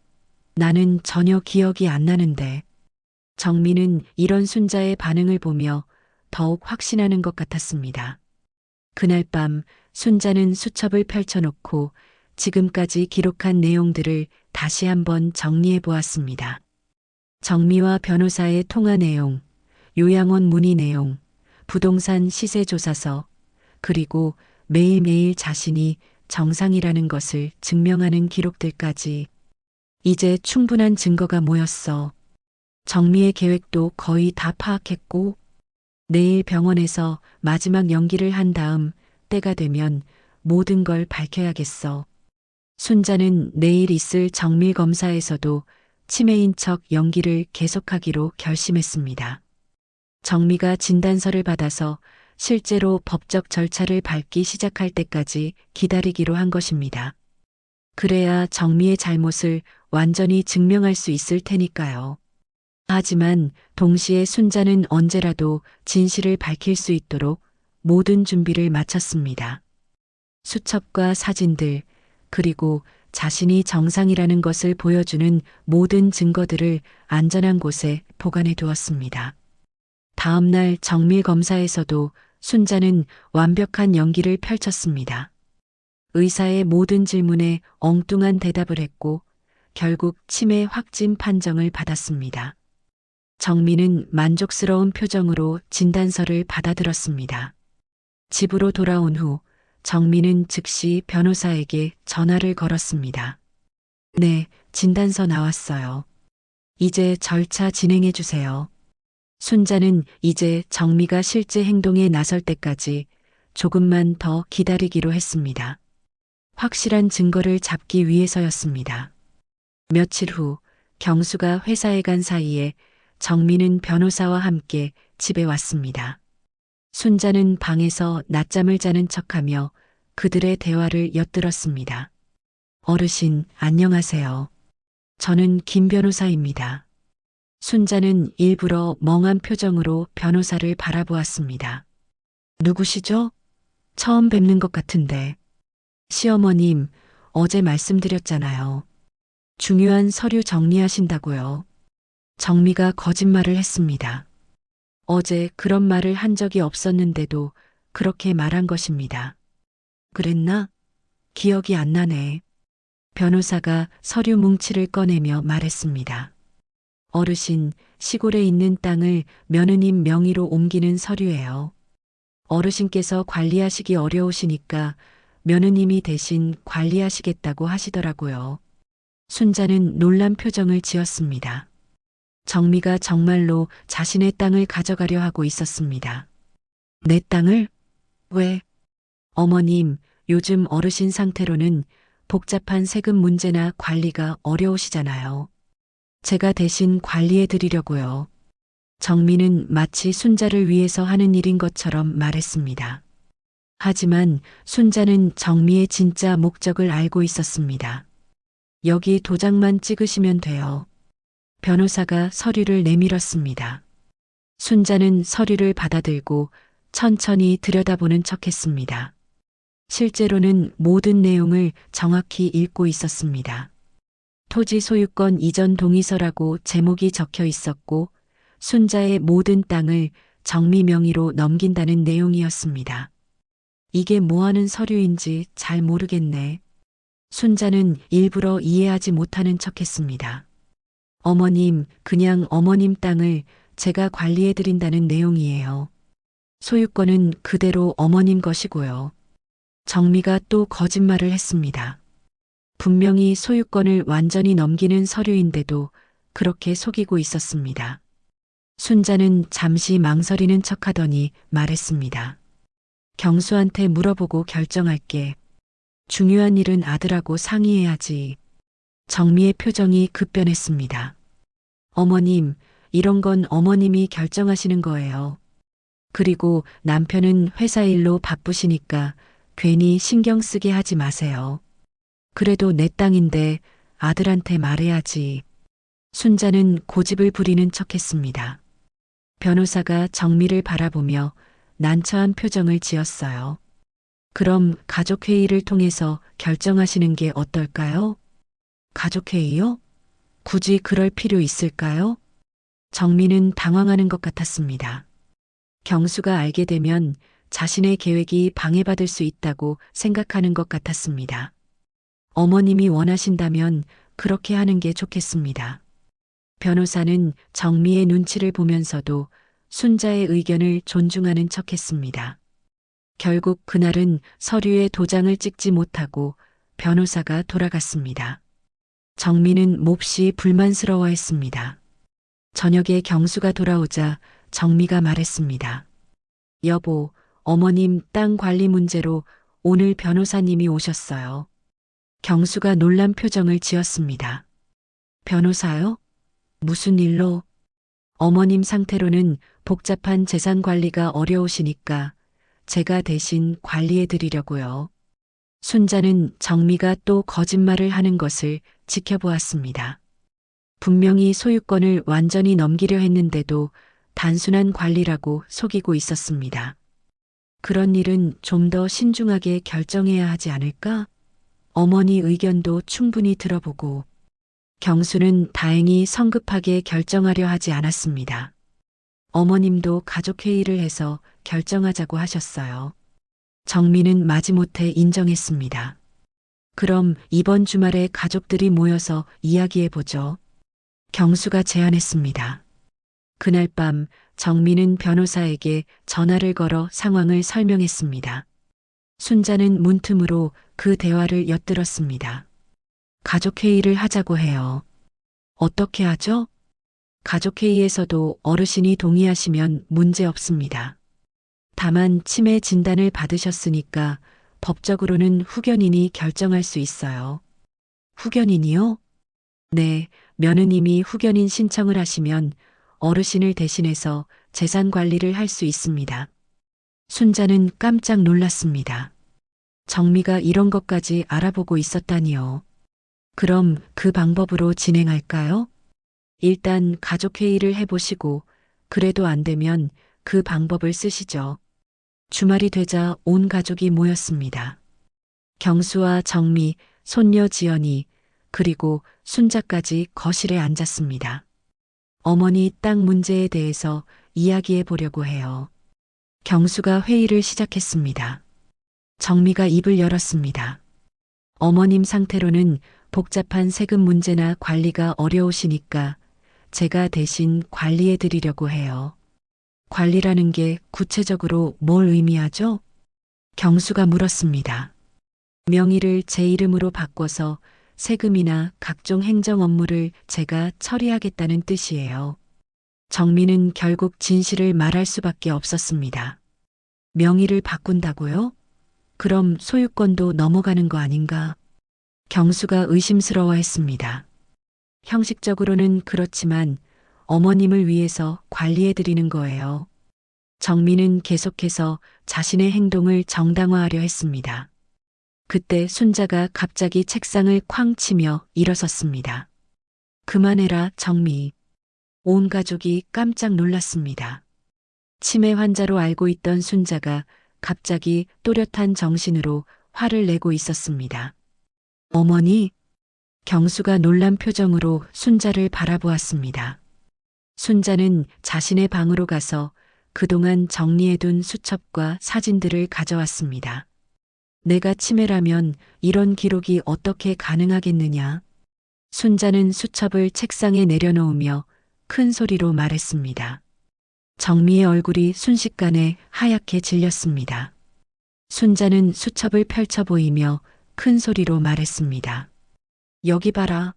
[SPEAKER 4] 나는 전혀 기억이 안 나는데. 정미는 이런 순자의 반응을 보며 더욱 확신하는 것 같았습니다. 그날 밤 순자는 수첩을 펼쳐놓고 지금까지 기록한 내용들을 다시 한번 정리해 보았습니다. 정미와 변호사의 통화 내용, 요양원 문의 내용, 부동산 시세 조사서, 그리고 매일매일 자신이 정상이라는 것을 증명하는 기록들까지. 이제 충분한 증거가 모였어. 정미의 계획도 거의 다 파악했고, 내일 병원에서 마지막 연기를 한 다음 때가 되면 모든 걸 밝혀야겠어. 순자는 내일 있을 정밀 검사에서도 치매인 척 연기를 계속하기로 결심했습니다. 정미가 진단서를 받아서 실제로 법적 절차를 밟기 시작할 때까지 기다리기로 한 것입니다. 그래야 정미의 잘못을 완전히 증명할 수 있을 테니까요. 하지만 동시에 순자는 언제라도 진실을 밝힐 수 있도록 모든 준비를 마쳤습니다. 수첩과 사진들, 그리고 자신이 정상이라는 것을 보여주는 모든 증거들을 안전한 곳에 보관해 두었습니다. 다음 날 정밀 검사에서도 순자는 완벽한 연기를 펼쳤습니다. 의사의 모든 질문에 엉뚱한 대답을 했고 결국 치매 확진 판정을 받았습니다. 정미는 만족스러운 표정으로 진단서를 받아들었습니다. 집으로 돌아온 후 정미는 즉시 변호사에게 전화를 걸었습니다. 네, 진단서 나왔어요. 이제 절차 진행해 주세요. 순자는 이제 정미가 실제 행동에 나설 때까지 조금만 더 기다리기로 했습니다. 확실한 증거를 잡기 위해서였습니다. 며칠 후 경수가 회사에 간 사이에 정미는 변호사와 함께 집에 왔습니다. 순자는 방에서 낮잠을 자는 척하며 그들의 대화를 엿들었습니다. 어르신, 안녕하세요. 저는 김 변호사입니다. 순자는 일부러 멍한 표정으로 변호사를 바라보았습니다. 누구시죠? 처음 뵙는 것 같은데. 시어머님, 어제 말씀드렸잖아요. 중요한 서류 정리하신다고요. 정미가 거짓말을 했습니다. 어제 그런 말을 한 적이 없었는데도 그렇게 말한 것입니다. 그랬나? 기억이 안 나네. 변호사가 서류 뭉치를 꺼내며 말했습니다. 어르신, 시골에 있는 땅을 며느님 명의로 옮기는 서류예요. 어르신께서 관리하시기 어려우시니까 며느님이 대신 관리하시겠다고 하시더라고요. 순자는 놀란 표정을 지었습니다. 정미가 정말로 자신의 땅을 가져가려 하고 있었습니다. 내 땅을? 왜? 어머님, 요즘 어르신 상태로는 복잡한 세금 문제나 관리가 어려우시잖아요. 제가 대신 관리해 드리려고요. 정미는 마치 순자를 위해서 하는 일인 것처럼 말했습니다. 하지만 순자는 정미의 진짜 목적을 알고 있었습니다. 여기 도장만 찍으시면 돼요. 변호사가 서류를 내밀었습니다. 순자는 서류를 받아들고 천천히 들여다보는 척했습니다. 실제로는 모든 내용을 정확히 읽고 있었습니다. 토지 소유권 이전 동의서라고 제목이 적혀 있었고 순자의 모든 땅을 정미 명의로 넘긴다는 내용이었습니다. 이게 뭐하는 서류인지 잘 모르겠네. 순자는 일부러 이해하지 못하는 척했습니다. 어머님, 그냥 어머님 땅을 제가 관리해드린다는 내용이에요. 소유권은 그대로 어머님 것이고요. 정미가 또 거짓말을 했습니다. 분명히 소유권을 완전히 넘기는 서류인데도 그렇게 속이고 있었습니다. 순자는 잠시 망설이는 척하더니 말했습니다. 경수한테 물어보고 결정할게. 중요한 일은 아들하고 상의해야지. 정미의 표정이 급변했습니다. 어머님, 이런 건 어머님이 결정하시는 거예요. 그리고 남편은 회사 일로 바쁘시니까 괜히 신경 쓰게 하지 마세요. 그래도 내 땅인데 아들한테 말해야지. 순자는 고집을 부리는 척했습니다. 변호사가 정미를 바라보며 난처한 표정을 지었어요. 그럼 가족회의를 통해서 결정하시는 게 어떨까요? 가족회의요? 굳이 그럴 필요 있을까요? 정미는 당황하는 것 같았습니다. 경수가 알게 되면 자신의 계획이 방해받을 수 있다고 생각하는 것 같았습니다. 어머님이 원하신다면 그렇게 하는 게 좋겠습니다. 변호사는 정미의 눈치를 보면서도 순자의 의견을 존중하는 척했습니다. 결국 그날은 서류에 도장을 찍지 못하고 변호사가 돌아갔습니다. 정미는 몹시 불만스러워했습니다. 저녁에 경수가 돌아오자 정미가 말했습니다. 여보, 어머님 땅 관리 문제로 오늘 변호사님이 오셨어요. 경수가 놀란 표정을 지었습니다. 변호사요? 무슨 일로? 어머님 상태로는 복잡한 재산 관리가 어려우시니까 제가 대신 관리해 드리려고요. 순자는 정미가 또 거짓말을 하는 것을 지켜보았습니다. 분명히 소유권을 완전히 넘기려 했는데도 단순한 관리라고 속이고 있었습니다. 그런 일은 좀 더 신중하게 결정해야 하지 않을까? 어머니 의견도 충분히 들어보고 경수는 다행히 성급하게 결정하려 하지 않았습니다. 어머님도 가족회의를 해서 결정하자고 하셨어요. 정미는 마지못해 인정했습니다. 그럼 이번 주말에 가족들이 모여서 이야기해보죠. 경수가 제안했습니다. 그날 밤 정미는 변호사에게 전화를 걸어 상황을 설명했습니다. 순자는 문틈으로 그 대화를 엿들었습니다. 가족회의를 하자고 해요. 어떻게 하죠? 가족회의에서도 어르신이 동의하시면 문제 없습니다. 다만 치매 진단을 받으셨으니까 법적으로는 후견인이 결정할 수 있어요. 후견인이요? 네, 며느님이 후견인 신청을 하시면 어르신을 대신해서 재산 관리를 할 수 있습니다. 순자는 깜짝 놀랐습니다. 정미가 이런 것까지 알아보고 있었다니요. 그럼 그 방법으로 진행할까요? 일단 가족회의를 해보시고 그래도 안 되면 그 방법을 쓰시죠. 주말이 되자 온 가족이 모였습니다. 경수와 정미, 손녀 지연이 그리고 순자까지 거실에 앉았습니다. 어머니 땅 문제에 대해서 이야기해 보려고 해요. 경수가 회의를 시작했습니다. 정미가 입을 열었습니다. 어머님 상태로는 복잡한 세금 문제나 관리가 어려우시니까 제가 대신 관리해 드리려고 해요. 관리라는 게 구체적으로 뭘 의미하죠? 경수가 물었습니다. 명의를 제 이름으로 바꿔서 세금이나 각종 행정 업무를 제가 처리하겠다는 뜻이에요. 정미는 결국 진실을 말할 수밖에 없었습니다. 명의를 바꾼다고요? 그럼 소유권도 넘어가는 거 아닌가? 경수가 의심스러워했습니다. 형식적으로는 그렇지만 어머님을 위해서 관리해 드리는 거예요. 정미는 계속해서 자신의 행동을 정당화하려 했습니다. 그때 순자가 갑자기 책상을 쾅 치며 일어섰습니다. 그만해라, 정미. 온 가족이 깜짝 놀랐습니다. 치매 환자로 알고 있던 순자가 갑자기 또렷한 정신으로 화를 내고 있었습니다. 어머니? 경수가 놀란 표정으로 순자를 바라보았습니다. 순자는 자신의 방으로 가서 그동안 정리해둔 수첩과 사진들을 가져왔습니다. 내가 치매라면 이런 기록이 어떻게 가능하겠느냐? 순자는 수첩을 책상에 내려놓으며 큰 소리로 말했습니다. 정미의 얼굴이 순식간에 하얗게 질렸습니다. 순자는 수첩을 펼쳐 보이며 큰 소리로 말했습니다. 여기 봐라.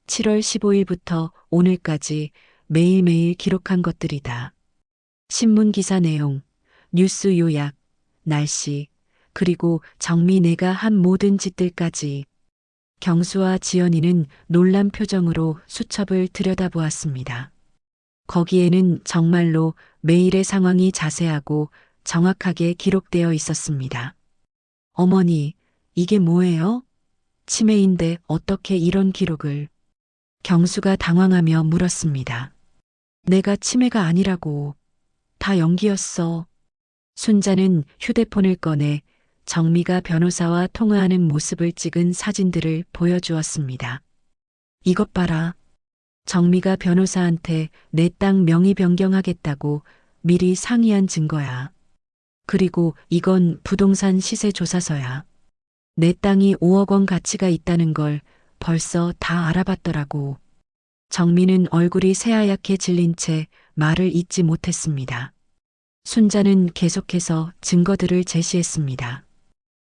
[SPEAKER 4] 7월 15일부터 오늘까지 매일매일 기록한 것들이다. 신문 기사 내용, 뉴스 요약, 날씨, 그리고 정미 내가 한 모든 짓들까지. 경수와 지연이는 놀란 표정으로 수첩을 들여다보았습니다. 거기에는 정말로 매일의 상황이 자세하고 정확하게 기록되어 있었습니다. 어머니, 이게 뭐예요? 치매인데 어떻게 이런 기록을? 경수가 당황하며 물었습니다. 내가 치매가 아니라고. 다 연기였어. 순자는 휴대폰을 꺼내 정미가 변호사와 통화하는 모습을 찍은 사진들을 보여주었습니다. 이것 봐라. 정미가 변호사한테 내 땅 명의 변경하겠다고 미리 상의한 증거야. 그리고 이건 부동산 시세 조사서야. 내 땅이 5억 원 가치가 있다는 걸 벌써 다 알아봤더라고. 정미는 얼굴이 새하얗게 질린 채 말을 잇지 못했습니다. 순자는 계속해서 증거들을 제시했습니다.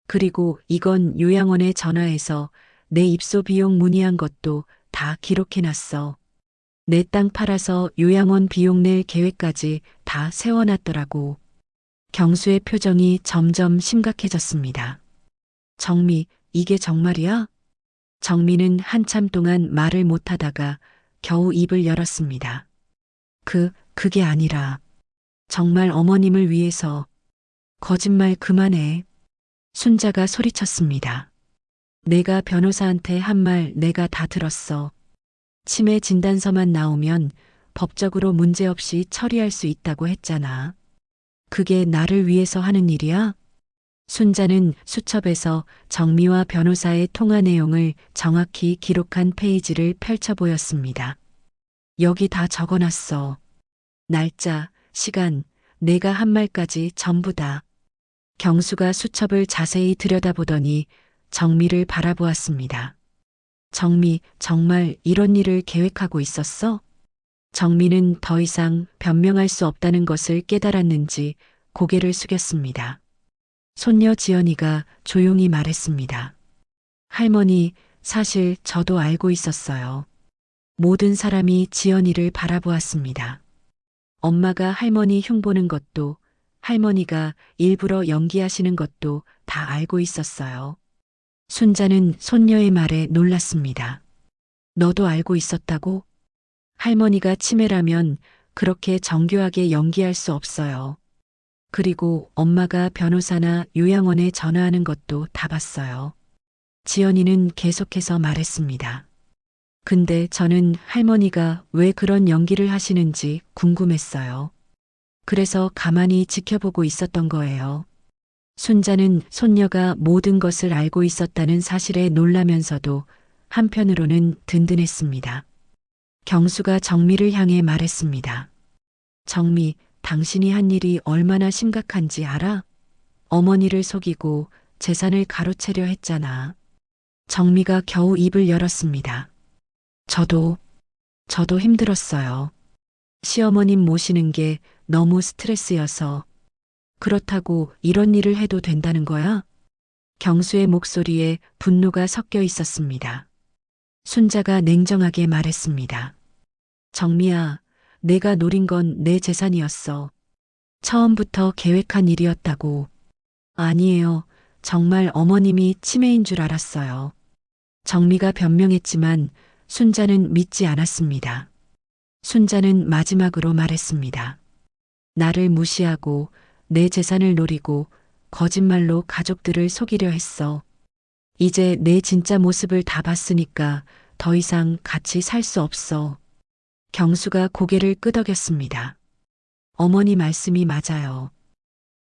[SPEAKER 4] 그리고 이건 요양원에 전화해서 내 입소 비용 문의한 것도 다 기록해놨어. 내 땅 팔아서 요양원 비용 낼 계획까지 다 세워놨더라고. 경수의 표정이 점점 심각해졌습니다. 정미, 이게 정말이야? 정미는 한참 동안 말을 못하다가 겨우 입을 열었습니다. 그게 아니라 정말 어머님을 위해서. 거짓말 그만해. 순자가 소리쳤습니다. 내가 변호사한테 한 말 내가 다 들었어. 치매 진단서만 나오면 법적으로 문제없이 처리할 수 있다고 했잖아. 그게 나를 위해서 하는 일이야? 순자는 수첩에서 정미와 변호사의 통화 내용을 정확히 기록한 페이지를 펼쳐 보였습니다. 여기 다 적어놨어. 날짜, 시간, 내가 한 말까지 전부 다. 경수가 수첩을 자세히 들여다보더니 정미를 바라보았습니다. 정미, 정말 이런 일을 계획하고 있었어? 정미는 더 이상 변명할 수 없다는 것을 깨달았는지 고개를 숙였습니다. 손녀 지연이가 조용히 말했습니다. 할머니, 사실 저도 알고 있었어요. 모든 사람이 지연이를 바라보았습니다. 엄마가 할머니 흉보는 것도, 할머니가 일부러 연기하시는 것도 다 알고 있었어요. 순자는 손녀의 말에 놀랐습니다. 너도 알고 있었다고? 할머니가 치매라면 그렇게 정교하게 연기할 수 없어요. 그리고 엄마가 변호사나 요양원에 전화하는 것도 다 봤어요. 지연이는 계속해서 말했습니다. 근데 저는 할머니가 왜 그런 연기를 하시는지 궁금했어요. 그래서 가만히 지켜보고 있었던 거예요. 순자는 손녀가 모든 것을 알고 있었다는 사실에 놀라면서도 한편으로는 든든했습니다. 경수가 정미를 향해 말했습니다. 정미, 당신이 한 일이 얼마나 심각한지 알아? 어머니를 속이고 재산을 가로채려 했잖아. 정미가 겨우 입을 열었습니다. 저도 힘들었어요. 시어머님 모시는 게 너무 스트레스여서. 그렇다고 이런 일을 해도 된다는 거야? 경수의 목소리에 분노가 섞여 있었습니다. 순자가 냉정하게 말했습니다. 정미야, 내가 노린 건 내 재산이었어. 처음부터 계획한 일이었다고. 아니에요. 정말 어머님이 치매인 줄 알았어요. 정미가 변명했지만 순자는 믿지 않았습니다. 순자는 마지막으로 말했습니다. 나를 무시하고 내 재산을 노리고 거짓말로 가족들을 속이려 했어. 이제 내 진짜 모습을 다 봤으니까 더 이상 같이 살 수 없어. 경수가 고개를 끄덕였습니다. 어머니 말씀이 맞아요.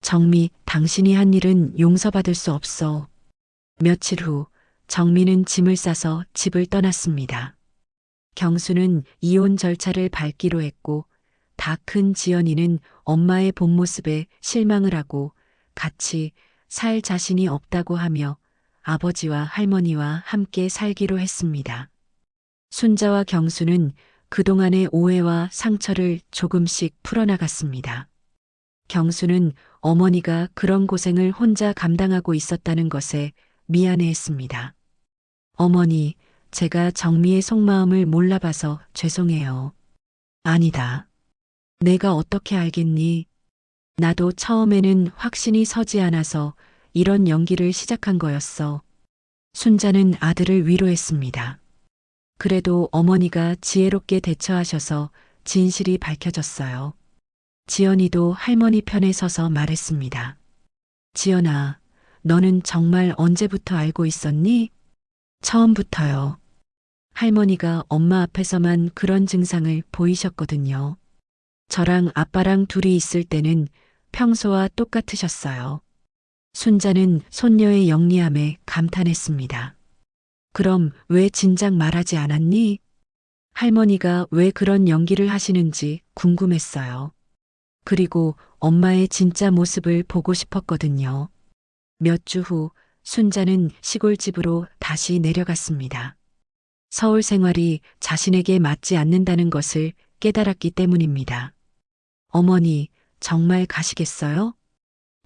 [SPEAKER 4] 정미, 당신이 한 일은 용서받을 수 없어. 며칠 후 정미는 짐을 싸서 집을 떠났습니다. 경수는 이혼 절차를 밟기로 했고 다 큰 지연이는 엄마의 본 모습에 실망을 하고 같이 살 자신이 없다고 하며 아버지와 할머니와 함께 살기로 했습니다. 순자와 경수는 그동안의 오해와 상처를 조금씩 풀어나갔습니다. 경수는 어머니가 그런 고생을 혼자 감당하고 있었다는 것에 미안해했습니다. 어머니, 제가 정미의 속마음을 몰라봐서 죄송해요. 아니다. 내가 어떻게 알겠니? 나도 처음에는 확신이 서지 않아서 이런 연기를 시작한 거였어. 순자는 아들을 위로했습니다. 그래도 어머니가 지혜롭게 대처하셔서 진실이 밝혀졌어요. 지연이도 할머니 편에 서서 말했습니다. 지연아, 너는 정말 언제부터 알고 있었니? 처음부터요. 할머니가 엄마 앞에서만 그런 증상을 보이셨거든요. 저랑 아빠랑 둘이 있을 때는 평소와 똑같으셨어요. 순자는 손녀의 영리함에 감탄했습니다. 그럼 왜 진작 말하지 않았니? 할머니가 왜 그런 연기를 하시는지 궁금했어요. 그리고 엄마의 진짜 모습을 보고 싶었거든요. 몇 주 후 순자는 시골집으로 다시 내려갔습니다. 서울 생활이 자신에게 맞지 않는다는 것을 깨달았기 때문입니다. 어머니, 정말 가시겠어요?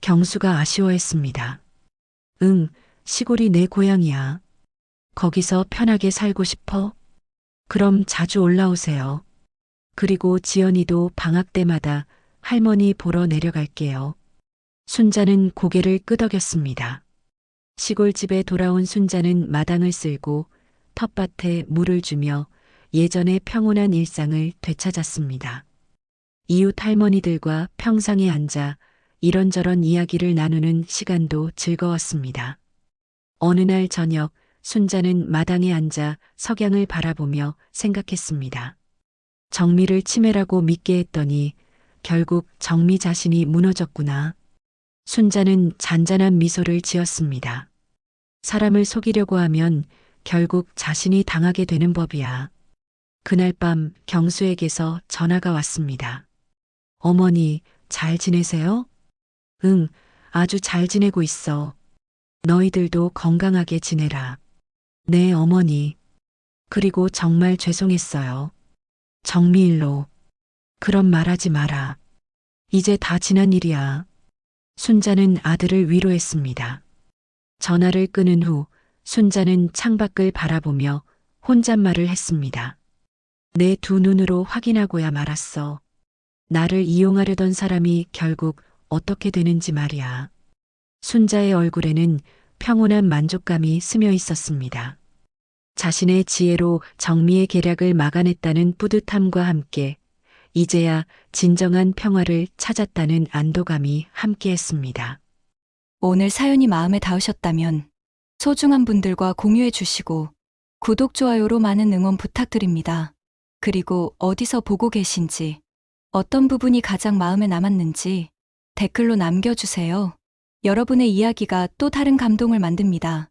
[SPEAKER 4] 경수가 아쉬워했습니다. 응, 시골이 내 고향이야. 거기서 편하게 살고 싶어? 그럼 자주 올라오세요. 그리고 지연이도 방학 때마다 할머니 보러 내려갈게요. 순자는 고개를 끄덕였습니다. 시골집에 돌아온 순자는 마당을 쓸고 텃밭에 물을 주며 예전의 평온한 일상을 되찾았습니다. 이웃 할머니들과 평상에 앉아 이런저런 이야기를 나누는 시간도 즐거웠습니다. 어느 날 저녁 순자는 마당에 앉아 석양을 바라보며 생각했습니다. 정미를 치매라고 믿게 했더니 결국 정미 자신이 무너졌구나. 순자는 잔잔한 미소를 지었습니다. 사람을 속이려고 하면 결국 자신이 당하게 되는 법이야. 그날 밤 경수에게서 전화가 왔습니다. 어머니, 잘 지내세요? 응, 아주 잘 지내고 있어. 너희들도 건강하게 지내라. 네, 어머니. 그리고 정말 죄송했어요. 정미일로. 그런 말하지 마라. 이제 다 지난 일이야. 순자는 아들을 위로했습니다. 전화를 끊은 후 순자는 창밖을 바라보며 혼잣말을 했습니다. 내 두 눈으로 확인하고야 말았어. 나를 이용하려던 사람이 결국 어떻게 되는지 말이야. 순자의 얼굴에는 평온한 만족감이 스며 있었습니다. 자신의 지혜로 정미의 계략을 막아냈다는 뿌듯함과 함께 이제야 진정한 평화를 찾았다는 안도감이 함께했습니다.
[SPEAKER 3] 오늘 사연이 마음에 닿으셨다면 소중한 분들과 공유해 주시고 구독, 좋아요로 많은 응원 부탁드립니다. 그리고 어디서 보고 계신지, 어떤 부분이 가장 마음에 남았는지 댓글로 남겨주세요. 여러분의 이야기가 또 다른 감동을 만듭니다.